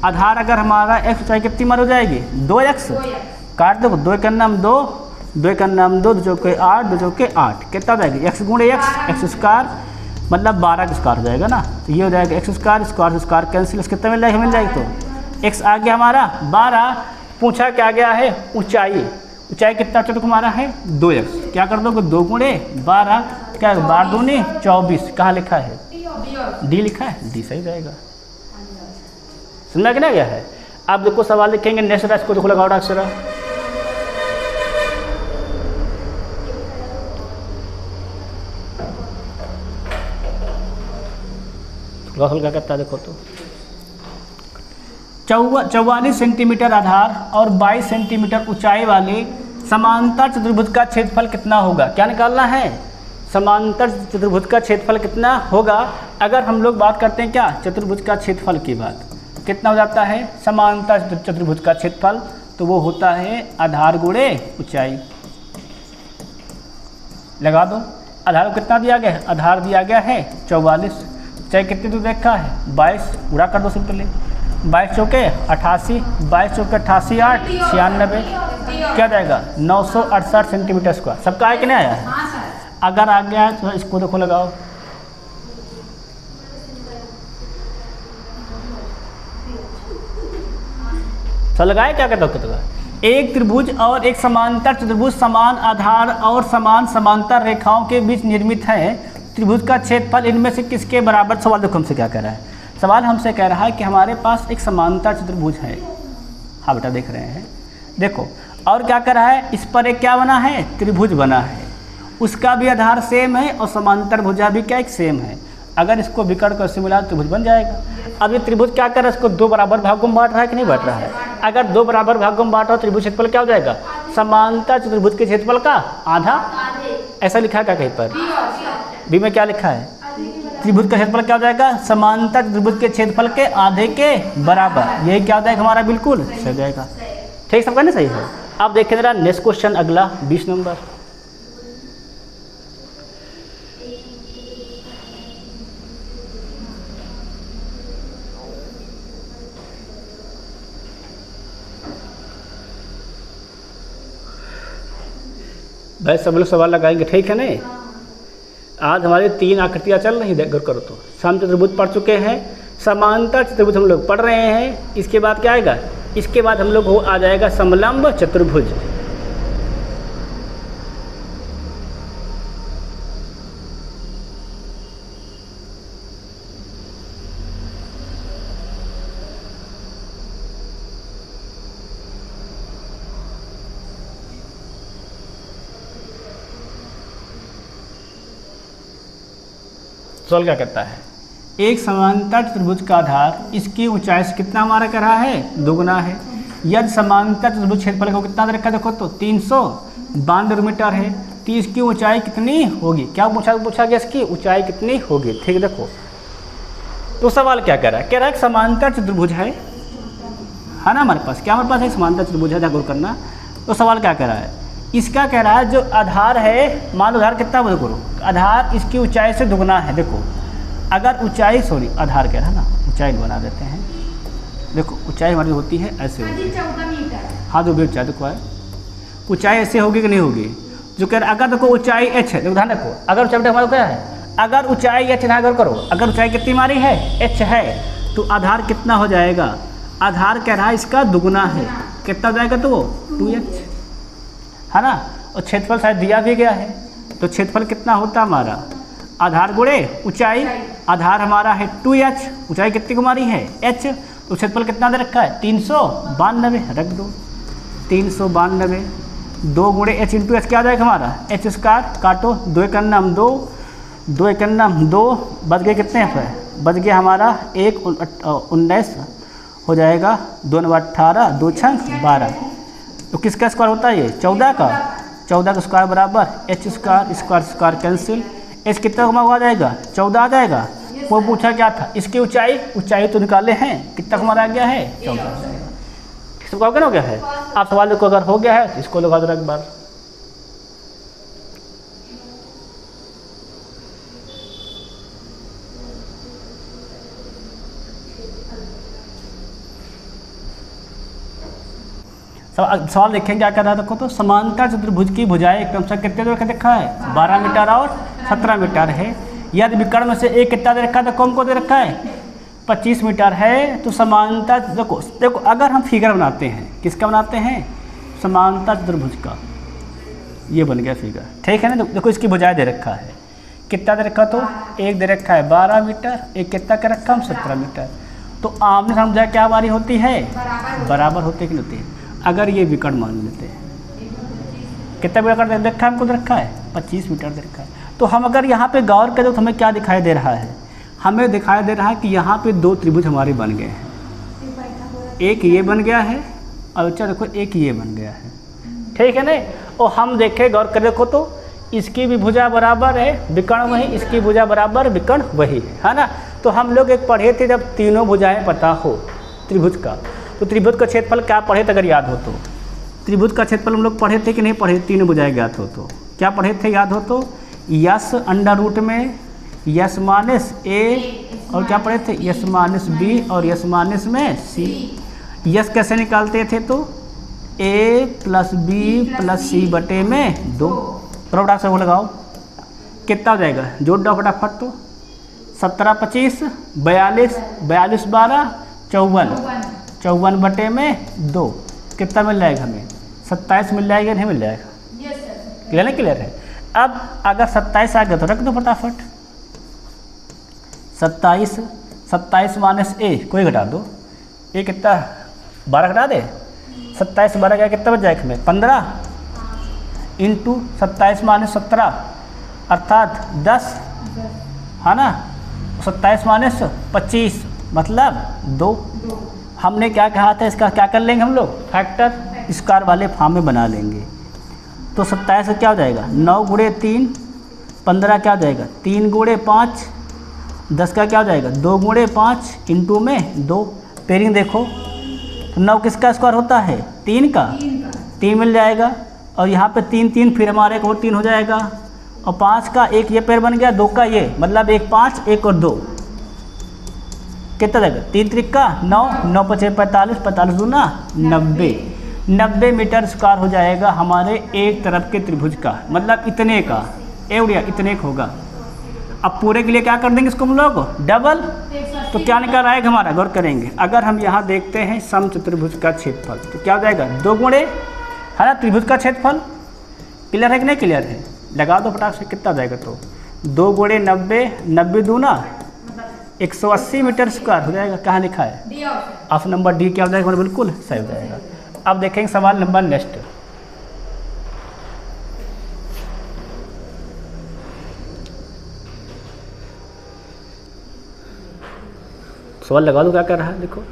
आधार अगर हमारा x ऊंचाई कितनी मार हो जाएगी, 2x। काट दो, 2 का नाम 2, 2 का नाम 2, 2 चौके 8, 2 चौके 8, कितना हो जाएगी, x गुणे x स्क्वायर, मतलब 12 का स्क्वायर हो जाएगा ना। तो ये हो जाएगा x square, square square cancel, कितना मिल जाएगा, मिल जाएगी। तो x आ गया हमारा 12। पूछा क्या गया है, ऊंचाई। ऊंचाई कितना चतुर्भुज हमारा है, 2x। क्या कर दोगे, 2 गुणे 12, क्या 12 दूनी 24। कहाँ लिखा है, डी लिखा है, डी सही जाएगा। समझा कि ना गया है। आप देखो सवाल लिखेंगे नेक्स्ट, इसको देखो लगाओ अक्षर। क्या करता है देखो, तो 44 सेंटीमीटर आधार और 22 सेंटीमीटर ऊंचाई वाले समांतर चतुर्भुज का क्षेत्रफल कितना होगा। क्या निकालना है, समांतर चतुर्भुज का क्षेत्रफल कितना होगा। अगर हम लोग बात करते हैं क्या, चतुर्भुज का क्षेत्रफल की बात, कितना हो जाता है समांतर चतुर्भुज का क्षेत्रफल, तो वो होता है आधार गुणे ऊंचाई। लगा दो। आधार को कितना दिया गया है, आधार दिया गया है 44, ऊंचाई कितनी तो देखा है 22, पूरा कर दो सिंपली। 22 चौके 88, 22 चौके 88, 8 96, क्या जाएगा 968 सेंटीमीटर स्क्वायर। सबका आया कि नहीं आया है। अगर आ गया है तो इसको देखो लगाओ। सब लगाए, क्या कहता हो, एक त्रिभुज और एक समांतर चतुर्भुज समान आधार और समान समांतर रेखाओं के बीच निर्मित है। त्रिभुज का क्षेत्रफल इनमें से किसके बराबर। सवाल देखो हमसे क्या कह रहा है, सवाल हमसे कह रहा है कि हमारे पास एक समांतर चतुर्भुज है। हाँ बेटा देख रहे हैं, देखो। और क्या कर रहा है, इस पर एक क्या बना है, त्रिभुज बना है। उसका भी आधार सेम है और समांतर भुजा भी क्या एक सेम है। अगर इसको विकर्ण कर से मिला त्रिभुज बन जाएगा। अब ये त्रिभुज क्या कर रहा है, इसको 2 बराबर भागों में बांट रहा है कि नहीं बांट रहा है। अगर 2 बराबर भागों में बांट रहा हो, त्रिभुज क्षेत्रफल क्या हो जाएगा, समांतर चतुर्भुज के क्षेत्रफल का आधा। ऐसा लिखा है क्या कहीं पर, बी में क्या लिखा है, त्रिभुज का क्षेत्रफल क्या हो जाएगा, समांतर त्रिभुज के क्षेत्रफल के आधे के बराबर। यही क्या हो जाएगा हमारा, बिल्कुल सही जाएगा। ठीक, सबका नहीं सही है। अब देखें जरा नेक्स्ट क्वेश्चन, अगला 20 नंबर। भाई सब लोग सवाल लगाएंगे, ठीक है नहीं। आज हमारी 3 आकृतियाँ चल रही, देख करो तो समचतुर्भुज पढ़ चुके हैं, समांतर चतुर्भुज हम लोग पढ़ रहे हैं। इसके बाद क्या आएगा, इसके बाद हम लोग आ जाएगा समलंब चतुर्भुज। सवाल क्या कहता है, एक समांतर त्रिभुज का आधार इसकी ऊंचाई से कितना हमारा कह रहा है, दोगुना है। यदि समांतर त्रिभुज क्षेत्रफल को कितना दे रखा है, देखो तो 392 मीटर है, तो इसकी ऊंचाई कितनी होगी, क्या पूछा गया, इसकी ऊंचाई कितनी होगी। ठीक है, देखो तो सवाल क्या कह रहा है, कह रहा है समांतर चतुर्भुज है ना हमारे पास, क्या हमारे पास है, समांतर चतुर्भुज है, गौर करना। तो सवाल क्या कह रहा है, इसका कह रहा है जो आधार है, मान लो आधार कितना बोलो करो, आधार इसकी ऊंचाई से दुगना है। देखो अगर ऊंचाई, सॉरी आधार कह रहा है ना, ऊंचाई बना देते हैं। देखो ऊंचाई हमारी होती है ऐसे होती है, हाँ जो भी ऊंचाई देखो है, ऊंचाई ऐसे होगी कि नहीं होगी, जो कह रहा है अगर देखो ऊंचाई h है, देखो ध्यान रखो, अगर ऊंचाई हमारा क्या है, अगर ऊंचाई h ना करो, अगर ऊंचाई कितनी हमारी है, h है, तो आधार कितना हो जाएगा, आधार कह रहा है इसका दुगुना है, कितना हो जाएगा, तो 2h है ना। और क्षेत्रफल शायद दिया भी गया है, तो क्षेत्रफल कितना होता हमारा, आधार गुणे ऊंचाई, आधार हमारा है 2h, ऊंचाई कितनी हमारी है h, तो क्षेत्रफल कितना दे रखा है 392, रख दो 392, 2 गुणे h इंटू एच क्या आ जाएगा हमारा, h स्क्वायर, काटो 2 1 2, 2 1 2, बच गए कितने हैं, बच गया हमारा 1 19 हो जाएगा, 2 9 18, 2 6 12, तो किसका स्क्वायर होता है ये, 14 का, 14 का स्क्वायर बराबर h square, square square cancel, h कितना कमा आ जाएगा, 14 आ जाएगा। वो पूछा क्या था, इसकी ऊंचाई तो निकाले हैं, कितना हमारा आ गया है, 14 आ जाएगा। इसको हो गया है, आप सवाल को अगर हो गया है तो इसको लगा दो एक बार। सवाल देखें क्या कर रहा है, देखो तो समांतर चतुर्भुज की भुजाएं एक क्रमशः कितने दूर देखा है, 12 मीटर और 17 मीटर है। यदि विकर्ण में से एक कितना दे रखा है, तो कौन को दे रखा है, 25 मीटर है। तो समांतर देखो अगर हम फिगर बनाते हैं, किसका बनाते हैं, समांतर चतुर्भुज का, ये बन गया फिगर, ठीक है ना। देखो इसकी भुजाएं दे रखा है, कितना दे रखा, तो एक दे रखा है 12 मीटर, एक कितना कर रखा हम 17 मीटर। तो आमने सामने भुजाएं क्या हमारी होती है, बराबर होती है कि नहीं होती है। अगर ये विकर्ण मान लेते हैं, कितना विकर्ण दे रखा है हमको, दे रखा है 25 मीटर दे रखा है। तो हम अगर यहाँ पे गौर करें तो हमें क्या दिखाई दे रहा है, हमें दिखाई दे रहा है कि यहाँ पे 2 त्रिभुज हमारे बन गए हैं, एक ये बन गया है और अच्छा देखो एक ये बन गया है, ठीक है ना। और हम देखें गौर कर देखो तो इसकी भी भुजा बराबर है, विकर्ण वही, इसकी भुजा बराबर विकर्ण वही है ना। तो हम लोग एक पढ़े थे जब तीनों भुजाएं पता हो त्रिभुज का, तो त्रिभुज का क्षेत्रफल क्या पढ़े थे अगर याद हो तो, त्रिभुज का क्षेत्रफल हम लोग पढ़े थे कि नहीं पढ़े, तीनों भुजाएं ज्ञात हो तो क्या पढ़े थे, याद हो तो, यस अंडर रूट में यस माइनस ए, और क्या पढ़े थे, यस माइनस बी और यस माइनस में सी। यस कैसे निकालते थे, तो ए प्लस बी प्लस सी बटे में 2, प्रोडक्ट से वो लगाओ कितना हो जाएगा, जोड़ दो फटाफट, तो 17 25 42, 42 12 54, 54 बटे में 2, कितना मिल जाएगा हमें, 27 मिल जाएगा, नहीं मिल जाएगा, क्लियर है, क्लियर है। अब अगर 27 आ गया तो रख दो फटाफट, 27 माइनस ए कोई घटा दो, ए कितना 12 घटा दे, 27 12 क्या कितना बच जाएगा हमें 15 इंटू 27 माइनस 17 अर्थात 10 है ना, 27 माइनस 25 मतलब 2। हमने क्या कहा था, इसका क्या कर लेंगे हम लोग, फैक्टर स्क्वायर वाले फॉर्म में बना लेंगे। तो 27 का क्या हो जाएगा 9 गुणे 3, 15 क्या हो जाएगा 3 गुणे 5, 10 का क्या हो जाएगा 2 गुणे 5 इंटू में 2, पेयरिंग देखो तो 9 किसका स्क्वायर होता है 3 का, 3 मिल जाएगा, और यहाँ पे 3 3 फिर हमारे एक और 3 हो जाएगा, और 5 का एक ये पेयर बन गया, 2 का ये, मतलब 1 5 1 और 2 कितना जाएगा 3 3 का 9, 9 5 45, 45 दूना 90, 90 मीटर स्क्वायर हो जाएगा हमारे एक तरफ के त्रिभुज का, मतलब इतने का, एवरिया इतने का होगा। अब पूरे के लिए क्या कर देंगे इसको हम लोग डबल, तो क्या निकल आएगा हमारा, गौर करेंगे। अगर हम यहाँ देखते हैं समचतुर्भुज का क्षेत्रफल तो क्या हो जाएगा 2 गुणे है ना त्रिभुज का क्षेत्रफल, क्लियर है कि नहीं क्लियर है, लगा दो फटाक से कितना जाएगा, तो 2 गुणे 90, 90 दूना 180 मीटर स्क्वायर हो जाएगा। कहाँ लिखा है ऑप्शन नंबर डी, क्या हो जाएगा, बिल्कुल सही हो जाएगा। अब देखेंगे सवाल नंबर नेक्स्ट, सवाल लगा दो क्या कर रहा है। देखो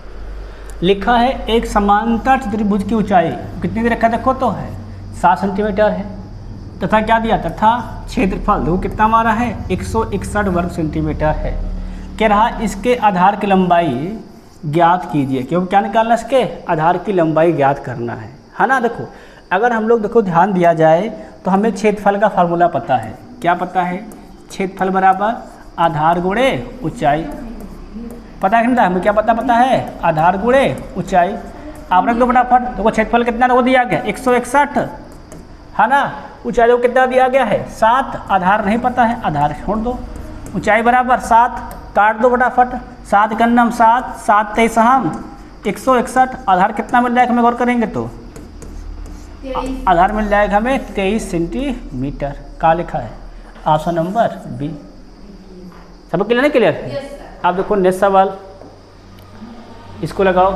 लिखा है एक समांतर चतुर्भुज की ऊंचाई कितनी दी रखा है, देखो तो है 7 सेंटीमीटर है, तथा क्या दिया, तथा क्षेत्रफल देखो कितना हमारा है 161 वर्ग सेंटीमीटर है। कह रहा इसके आधार की लंबाई ज्ञात कीजिए, क्योंकि क्या निकालना, इसके आधार की लंबाई ज्ञात करना है ना। देखो अगर हम लोग देखो ध्यान दिया जाए तो हमें क्षेत्रफल का फार्मूला पता है, क्या पता है, क्षेत्रफल बराबर आधार गुणे ऊंचाई, पता है ना, हमें क्या पता है, आधार गुणे ऊंचाई। आप रख दो फटाफट, देखो क्षेत्रफल कितना वो दिया गया 161 है ना, ऊंचाई को कितना दिया गया है 7, आधार नहीं पता है, आधार छोड़ दो, ऊंचाई बराबर 7, काट दो फटाफट, 7 का नाम 7, 7 23 हम 161, आधार कितना मिल जाएगा हमें गौर करेंगे तो आधार मिल जाएगा हमें 23 सेंटीमीटर। का लिखा है ऑप्शन नंबर बी। सब क्लियर नहीं क्लियर है? आप देखो नेक्स्ट सवाल इसको लगाओ।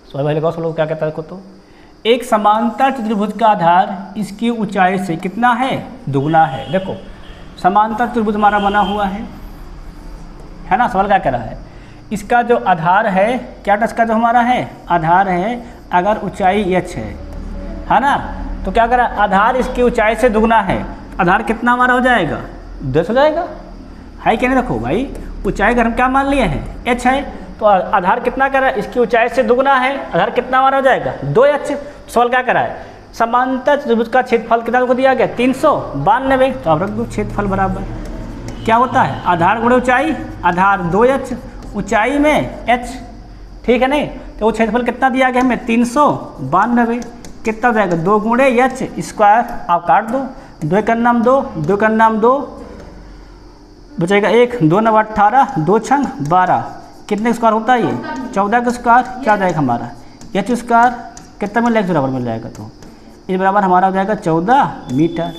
सवाल भाई लगाओ, सब लोग क्या कहता है देखो तो, एक समांतर चतुर्भुज का आधार इसकी ऊंचाई से कितना है, दुगना है। देखो समांतर चतुर्भुज हमारा बना हुआ है ना, सवाल क्या कह रहा है, इसका जो आधार है, क्या इसका जो हमारा है आधार है, अगर ऊंचाई h है ना, तो क्या करा, आधार इसकी ऊंचाई से दुगना है, आधार कितना हमारा हो जाएगा 10 हो जाएगा, है कि नहीं। देखो भाई ऊंचाई अगर हम क्या मान लिए हैं h है, तो आधार कितना करा, इसकी ऊंचाई से दुगना है, आधार कितना हमारा हो जाएगा 2h। सवाल क्या करा है, समांतर चतुर्भुज का क्षेत्रफल कितना को दिया गया 392, तो आप रख दो क्षेत्रफल बराबर क्या होता है, आधार गुणे ऊंचाई, आधार 2h, ऊंचाई में h, ठीक है नहीं, तो वो क्षेत्रफल कितना दिया गया हमें 392, कितना हो जाएगा 2 गुणे h स्क्वायर, आप काट दो, 2 का नाम 2, 2 का नाम 2, बचेगा 1, 2 9 18, 2 छंग 12, कितने स्क्वायर होता है ये 14 का स्क्वायर, क्या जाएगा हमारा h स्क्वायर, कितना मिल जाएगा बराबर मिल जाएगा, तो इस बराबर हमारा हो जाएगा 14 मीटर।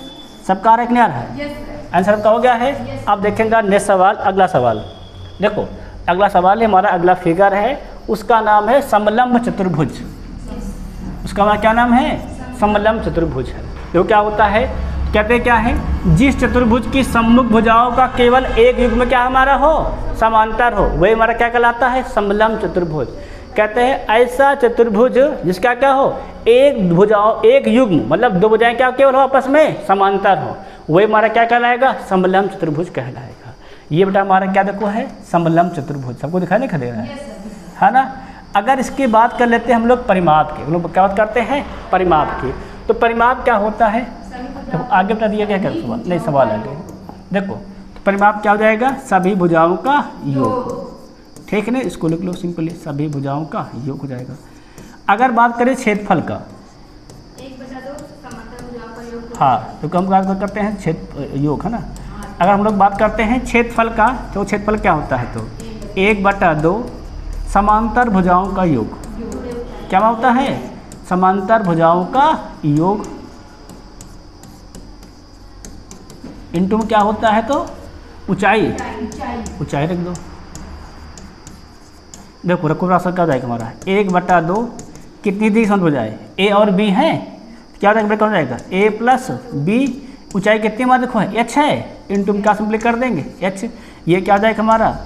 सबका आ रहा है कि नहीं आ रहा है, आंसर आपका हो गया है। आप देखेंगे नेक्स्ट सवाल, अगला सवाल देखो, अगला सवाल है हमारा, अगला फिगर है, उसका नाम है समलंब चतुर्भुज, उसका हमारा क्या नाम है, समलंब चतुर्भुज है। देखो क्या होता है, कहते हैं क्या है, जिस चतुर्भुज की सम्मुख भुजाओं का केवल एक युग्म क्या हमारा हो, समांतर हो, वही हमारा क्या कहलाता है, समलंब चतुर्भुज। कहते हैं ऐसा चतुर्भुज जिसका क्या हो, एक भुजाओं एक युग्म, मतलब दो भुजाएं क्या केवल हो आपस में समांतर हो, वही हमारा क्या कहलाएगा, समलंब चतुर्भुज कहलाएगा। ये बेटा हमारा क्या देखो है, समलंब चतुर्भुज, सबको दिखाई नहीं दे रहा है ना। अगर इसकी बात कर लेते हैं हम लोग परिमाप की, हम लोग क्या बात करते हैं परिमाप की, तो परिमाप क्या होता है, तो आगे बता दिया क्या क्या सवाल, नहीं सवाल आगे देखो, तो परिमाप क्या हो जाएगा, सभी भुजाओं का योग, ठीक है ना, इसको लिख लो सिंपली, सभी भुजाओं का योग हो जाएगा। अगर बात करें क्षेत्रफल का, 1/2 समांतर भुजाओं का योग, हाँ तो हम बात करते हैं क्षेत्र योग है ना। अगर हम लोग बात करते हैं क्षेत्रफल का, तो क्षेत्रफल क्या होता है, तो 1/2 समांतर भुजाओं का योग, क्या होता है, समांतर भुजाओं का योग, इनटू में क्या होता है, तो ऊंचाई, ऊंचाई रख दो। देखो रखो रास्ता क्या जाएगा हमारा 1/2, कितनी दी समझ हो जाए, ए और बी है, क्या हो जाएगा ए प्लस बी, ऊंचाई कितनी हमारा देखो है h है, इनटू में क्या सिंपली कर देंगे h, ये क्या जाएगा हमारा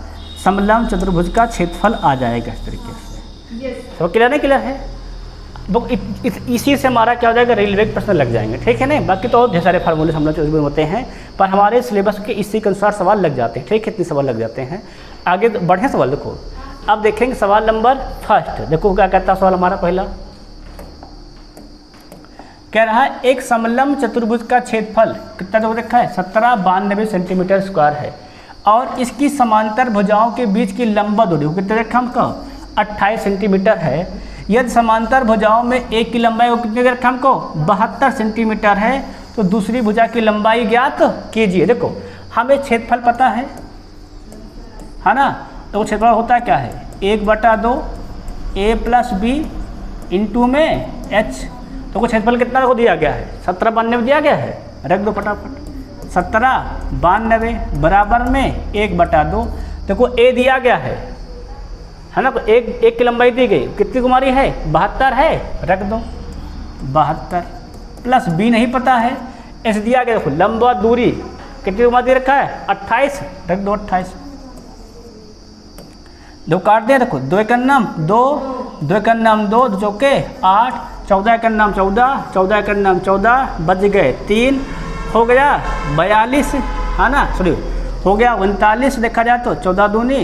समलंब चतुर्भुज का क्षेत्रफल आ जाएगा इस तरीके से। तो क्लियर नहीं क्लियर है, तो इसी से हमारा क्या हो जाएगा, रेलवे के प्रश्न लग जाएंगे, ठीक है ना। बाकी तो और ढेर सारे फार्मूले हम लोग होते हैं, पर हमारे सिलेबस के इसी के अनुसार सवाल लग जाते हैं, ठीक है, इतने सवाल लग जाते हैं। आगे बढ़े सवाल देखो, अब देखेंगे सवाल नंबर फर्स्ट, देखो क्या कहता है सवाल हमारा पहला, कह रहा है एक समलंब चतुर्भुज का क्षेत्रफल कितना जो रखा है 1792 सेंटीमीटर स्क्वायर है, और इसकी समांतर भुजाओं के बीच की लंबा दूरी कितना रखा हमको 28 सेंटीमीटर है। यदि समांतर भुजाओं में एक की लंबाई को कितने रखा हमको 72 सेंटीमीटर है, तो दूसरी भुजा की लंबाई ज्ञात कीजिए। देखो हमें क्षेत्रफल पता है ना, तो वो क्षेत्रफल होता है क्या है 1/2 a प्लस बी इंटू में h, तो वो क्षेत्रफल कितना को दिया गया है 1792 दिया गया है, रख दो फटाफट, 1792 बराबर में 1/2, देखो a दिया गया है ना, तो एक की लंबाई दी गई, कितनी कुमारी है 72 है, रख दो 72, प्लस बी नहीं पता है, एच दिया गया। देखो लंबवत दूरी कितनी उम्र दे रखा है 28, रख दो 28, दो काट दिया। देखो 2 एकम 2, 2 एकम 2, 2 चौके 8, 14 एकम 14, 14 एकम 14, बच गए 3, हो गया 42, है ना, सॉरी हो गया 39। देखा जाए तो 14 दूनी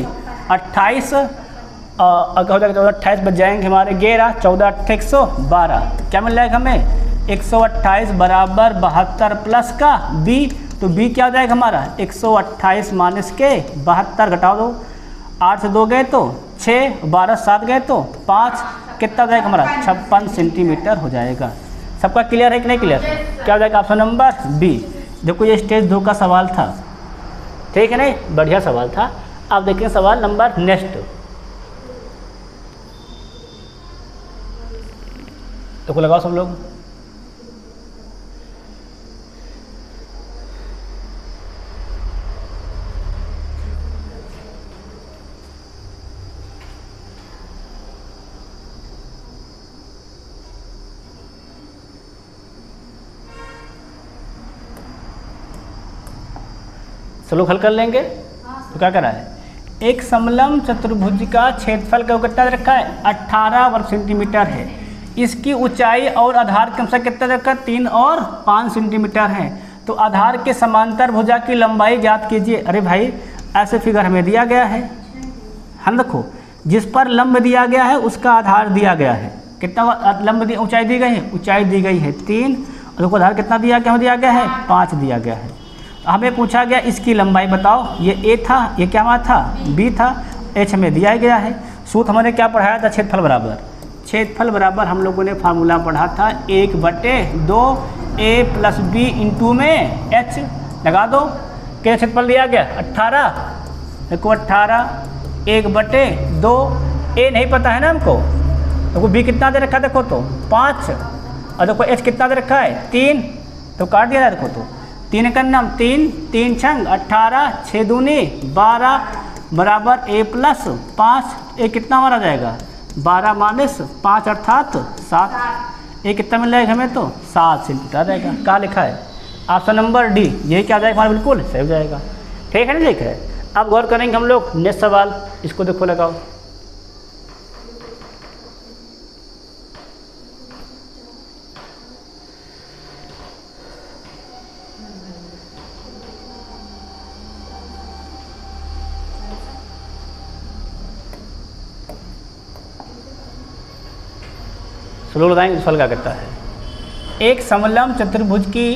28, अगर हो जाएगा 14 28 बच जाएंगे हमारे 11, 14 8 112, क्या मिल जाएगा हमें 128 बराबर 72 प्लस का b, तो b क्या हो जाएगा हमारा 128 माइनस के 72, घटाओ दो, 8 से 2 गए तो 6, 12 7 गए तो 5, कितना हो जाएगा हमारा 56 सेंटीमीटर हो जाएगा। सबका क्लियर है कि नहीं क्लियर? क्या हो जाएगा ऑप्शन नंबर बी। देखो ये स्टेज 2 का सवाल था, ठीक है नहीं, बढ़िया सवाल था। अब देखिए सवाल नंबर नेक्स्ट, देखो लगाओ सब लोग। चलो हल कर लेंगे। तो क्या कर रहा है, एक समलंब चतुर्भुज का क्षेत्रफल का कितना दे रखा है 18 वर्ग सेंटीमीटर है। इसकी ऊंचाई और आधार के अनुसार कितना दे रखा है 3 और 5 सेंटीमीटर है। तो आधार के समांतर भुजा की लंबाई ज्ञात कीजिए। अरे भाई ऐसे फिगर हमें दिया गया है, हम देखो जिस पर लंब दिया गया है उसका आधार दिया गया है, कितना लंब ऊंचाई दी गई है, ऊंचाई दी गई है 3, और देखो आधार कितना दिया गया है 5 दिया गया है। हमें पूछा गया इसकी लंबाई बताओ, ये ए था, ये क्या हमारा था बी था, एच हमें दिया गया है। सूत्र हमने क्या पढ़ाया था क्षेत्रफल बराबर, क्षेत्रफल बराबर हम लोगों ने फार्मूला पढ़ा था 1/2 ए प्लस बी इंटू में एच, लगा दो। क्या क्षेत्रफल दिया गया 18, देखो 18 1/2, ए नहीं पता है ना हमको, देखो बी कितना दे रखा है देखो तो 5, और देखो एच कितना दे रखा है 3, तो काट दिया देखो तो 3 एकम 3, 3 छंग 18, 6 दूनी 12 बराबर a प्लस 5, ए कितना हमारा जाएगा 12 माइनस 5 अर्थात 7, ए कितना मिल जाएगा हमें तो 7 सेंटीमीटर आ जाएगा। कहाँ लिखा है ऑप्शन नंबर डी, यही क्या जाएगा हमारा बिल्कुल सही हो जाएगा, ठीक है ना। ठीक है, अब गौर करेंगे हम लोग नेक्स्ट सवाल, इसको देखो लगाओ। लोग बताएंगे फल क्या करता है। एक समलंब चतुर्भुज की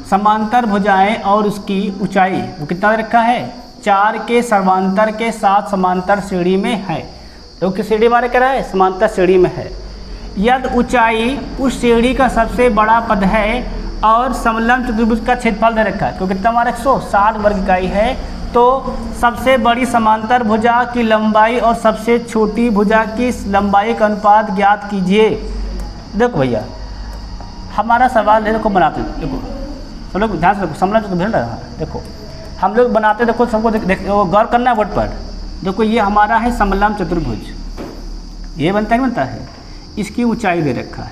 समांतर भुजाएं और उसकी ऊंचाई वो कितना दे रखा है 4 के सर्वांतर के साथ समांतर श्रेणी में है। तो किस श्रेणी हमारे कह रहा है समांतर श्रेणी में है। यदि ऊंचाई उस श्रेणी का सबसे बड़ा पद है और समलंब चतुर्भुज का क्षेत्रफल दे रखा है, तो कितना हमारा 160 वर्ग इकाई है, तो सबसे बड़ी समांतर भुजा की लंबाई और सबसे छोटी भुजा की लंबाई का अनुपात ज्ञात कीजिए। देखो भैया हमारा सवाल है, देखो बनाते देखो सब लोग ध्यान से देखो, समलंब चतुर्भुज रहा देखो हम लोग बनाते देखो सबको गौर करना है बोर्ड पर। देखो ये हमारा है समलंब चतुर्भुज, ये बनता नहीं बनता है, इसकी ऊंचाई दे रखा है।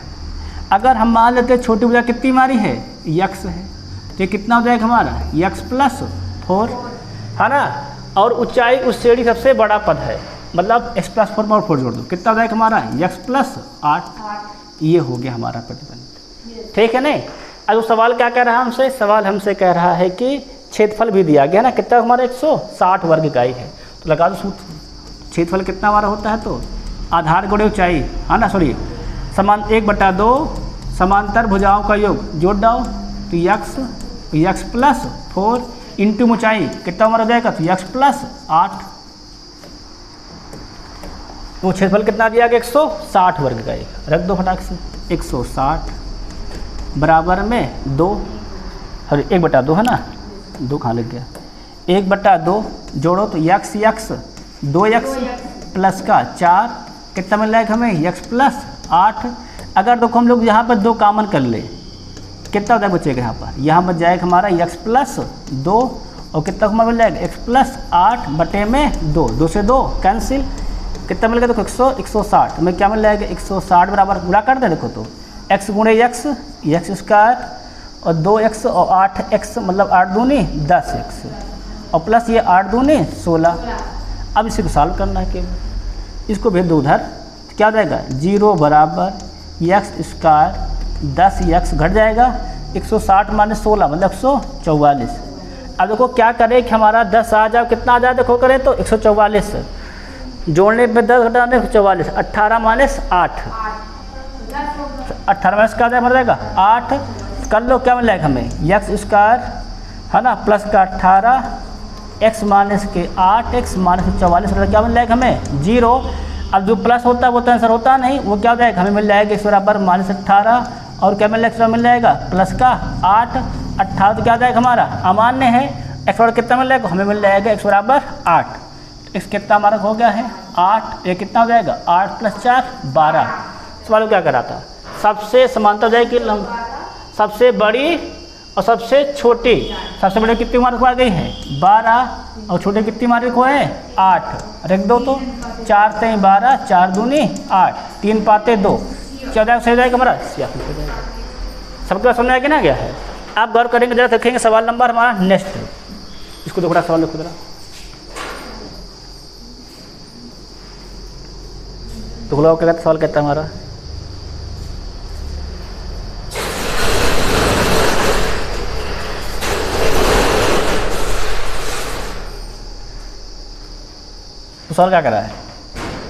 अगर हम मान लेते हैं छोटी भुजा कितनी हमारी है यक्स है, तो ये कितना हो जाएगा हमारा यक्स प्लस 4 है ना, और ऊंचाई उस श्रेणी सबसे बड़ा पद है, मतलब x प्लस 4 और 4 जोड़ दो कितना हो जाएगा हमारा x प्लस 8। ये हो गया हमारा प्रतिबंध, ठीक है नहीं। अब सवाल क्या कह रहा है हमसे, सवाल हमसे कह रहा है कि क्षेत्रफल भी दिया गया ना, कितना हमारा 160 वर्ग इकाई है। तो लगा दो सूत्र, क्षेत्रफल कितना हमारा होता है तो आधार गुणे ऊंचाई है ना, सॉरी समान 1/2 समांतर भुजाओं का योग जोड़ डाओ, तो यक्स प्लस 4 इंटू ऊंचाई कितना हमारा हो जाएगा तो यक्स प्लस 8। तो क्षेत्रफल कितना दिया गया 160 वर्ग का, रख दो फटाक से 160 बराबर में 2, अरे 1/2 है ना, 2 कहाँ लग गया 1/2 जोड़ो तो यक्स 2x प्लस का 4 कितना मिल जाएगा हमें यक्स प्लस 8। अगर देखो हम लोग यहाँ पर 2 कॉमन कर ले कितना होता है बचेगा यहाँ बच जाएगा हमारा यक्स प्लस 2 और कितना हमारा मिल जाएगा x प्लस 8 बटे में 2, 2 से 2 कैंसिल, कितना मिल गया देखो 160 में क्या मिल जाएगा 160 बराबर गुणा कर दे देखो तो x गुणे x, एक्स स्क्वायर और 2x और 8x मतलब 8 दूनी 10x और प्लस ये 8 दूनी 16। अब इसी को सॉल्व करना है केवल, इसको भेज दो उधर, तो क्या हो जाएगा 0 बराबर एक्स स्क्वायर 10x घट जाएगा 160 माइनस 16 मतलब 144। अब देखो क्या करें कि हमारा 10 आ जाए, कितना आ जाए देखो करें तो 144, जोड़ने पे 10 घटाने 144, 18 माइनस 8, 18 माइनस का मर जाएगा 8, कर लो क्या मिल जाएगा हमें एक्स स्क्वायर है ना प्लस का 18 एक्स माइनस के 8 एक्स माइनस 44 क्या मिल जाएगा हमें 0। अब जो प्लस होता है वो तो आंसर होता नहीं, वो क्या हो जाएगा हमें मिल जाएगा x बराबर माइनस 18 और क्या मिल जाएगा प्लस का 8, 18 तो क्या हो जाएगा हमारा अमान्य है, x बराबर कितना मिल जाएगा हमें मिल जाएगा x बराबर 8, x कितना हमारा हो गया है 8, ये कितना हो जाएगा 8 प्लस 4 12। सवाल क्या करा था, सबसे समानता हो जाएगी सबसे बड़ी और सबसे छोटी, सबसे बड़ी कितनी मार्क आ गई है 12 और छोटे कितनी मार्क को है 8, रख दो तो 4 3 12 4 दूनी 8 3 पाते 2 14 सही जाएगा हमारा, सबके पास समझ आएगा ना गया है। आप गौर करेंगे जरा देखेंगे सवाल नंबर हमारा नेक्स्ट है, इसको देखो सवाल देखो जरा, तो क्या कहता सवाल कहता है हमारा सवाल क्या कर रहा है,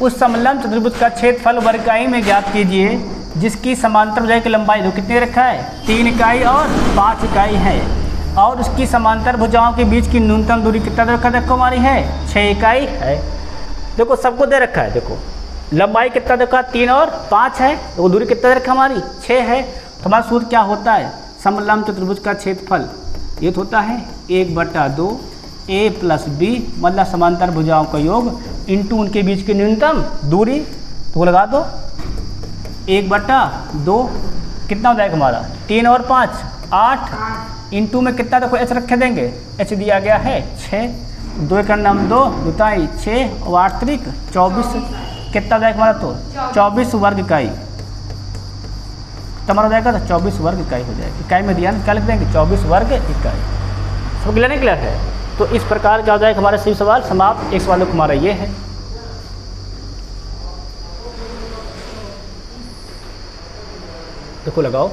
उस समलंब चतुर्भुज का क्षेत्रफल वर्गाई में ज्ञात कीजिए जिसकी समांतर भुजाएं की लंबाई दो कितनी रखा है 3 इकाई और 5 इकाई है और उसकी समांतर भुजाओं के बीच की न्यूनतम दूरी कितना दे रखा है देखो हमारी है 6 इकाई है। देखो सबको दे रखा है, देखो लंबाई कितना देखा 3 और 5 है, तो दूरी कितना दे रखा हमारी 6 है। तो हमारा सूत्र क्या होता है, समलंब चतुर्भुज का क्षेत्रफल ये तो होता है 1/2 a प्लस बी मतलब समांतर भुजाओं का योग इंटू उनके बीच की न्यूनतम दूरी, तो लगा दो 1/2 कितना हो जाएगा हमारा 3 और 5 8 इंटू में कितना देखो h रखे देंगे, h दिया गया है 6, 2 का नाम 2 2 6 और 8 3 24 कितना हो जाएगा हमारा तो 24 वर्ग इकाई तुम्हारा हो जाएगा तो 24 वर्ग इकाई हो जाएगी, इकाई में दिया ना क्या लिख देंगे 24 वर्ग इकाई। सब क्लियर नहीं क्लियर है, तो इस प्रकार क्या हो जाएगा हमारे सभी सवाल समाप्त। एक सवाल हमारा ये है, देखो लगाओ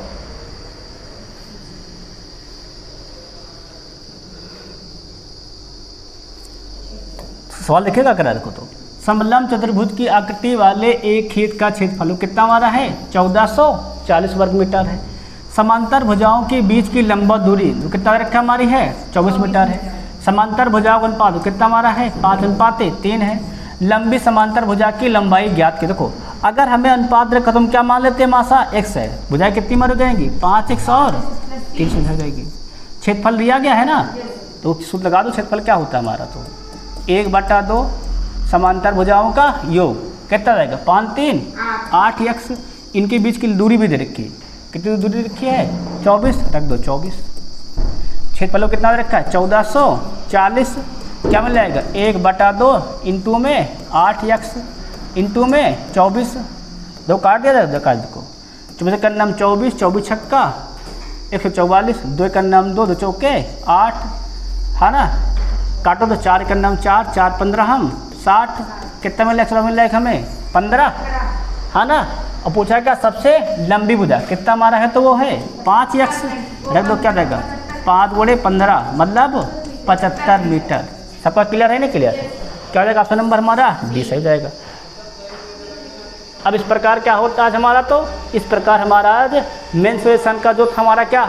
सवाल लिखेगा करा देखो, तो समलंब चतुर्भुज की आकृति वाले एक खेत का क्षेत्रफल कितना हमारा है 1440 वर्ग मीटर है। समांतर भुजाओं के बीच की लंबवत दूरी जो कितना रखा हमारी है 24 मीटर है। समांतर भुजाओं का अनुपात कितना हमारा है 5:3 है। लंबी समांतर भुजा की लंबाई ज्ञात की, देखो अगर हमें अनुपात रखा तो हम क्या मान लेते हैं मासा x है, भुजाएं कितनी मर जाएंगी 5x और 3 से जाएगी। क्षेत्रफल दिया गया है ना, तो सूत्र लगा दो क्षेत्रफल क्या होता है हमारा, तो 1/2 समांतर भुजाओं का योग कितना रहेगा 5 3 8x, इनके बीच की दूरी भी दे रखी है, कितनी दूरी रखी है 24, रख दो 24। क्षेत्रफल कितना रखा है 1440, क्या मिल जाएगा 1/2 इंटू में 8x इंटू में 24, दो काट दिया जाएगा काट को 24 का नाम 24 24 छक्का 144, 2 का नाम 2 2 चौके 8 है ना, काटो तो 4 का नाम 4 4 15 हम 60, कितना मिल जाएगा हमें 15 है ना। और पूछा क्या सबसे लंबी भुजा कितना हमारा है, तो वो है 5x, रख दो क्या जाएगा 5 × 15 मतलब 75 मीटर। सबका क्लियर है ना, क्लियर है, क्या हो जाएगा ऑप्शन नंबर हमारा डी सही जाएगा। अब इस प्रकार क्या होता है हमारा, तो इस प्रकार हमारा आज मेंसुरेशन का जो था हमारा क्या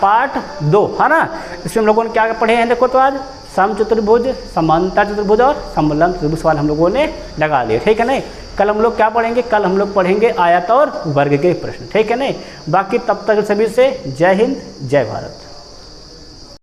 पार्ट 2 है ना, इसमें हम लोगों ने क्या पढ़े हैं देखो, तो आज समचतुर्भुज समांतर चतुर्भुज और समलंब चतुर्भुज सवाल हम लोगों ने लगा लिए, ठीक है नहीं। कल हम लोग क्या पढ़ेंगे, कल हम लोग पढ़ेंगे आयत और वर्ग के प्रश्न, ठीक है नहीं। बाकी तब तक सभी से जय हिंद जय भारत।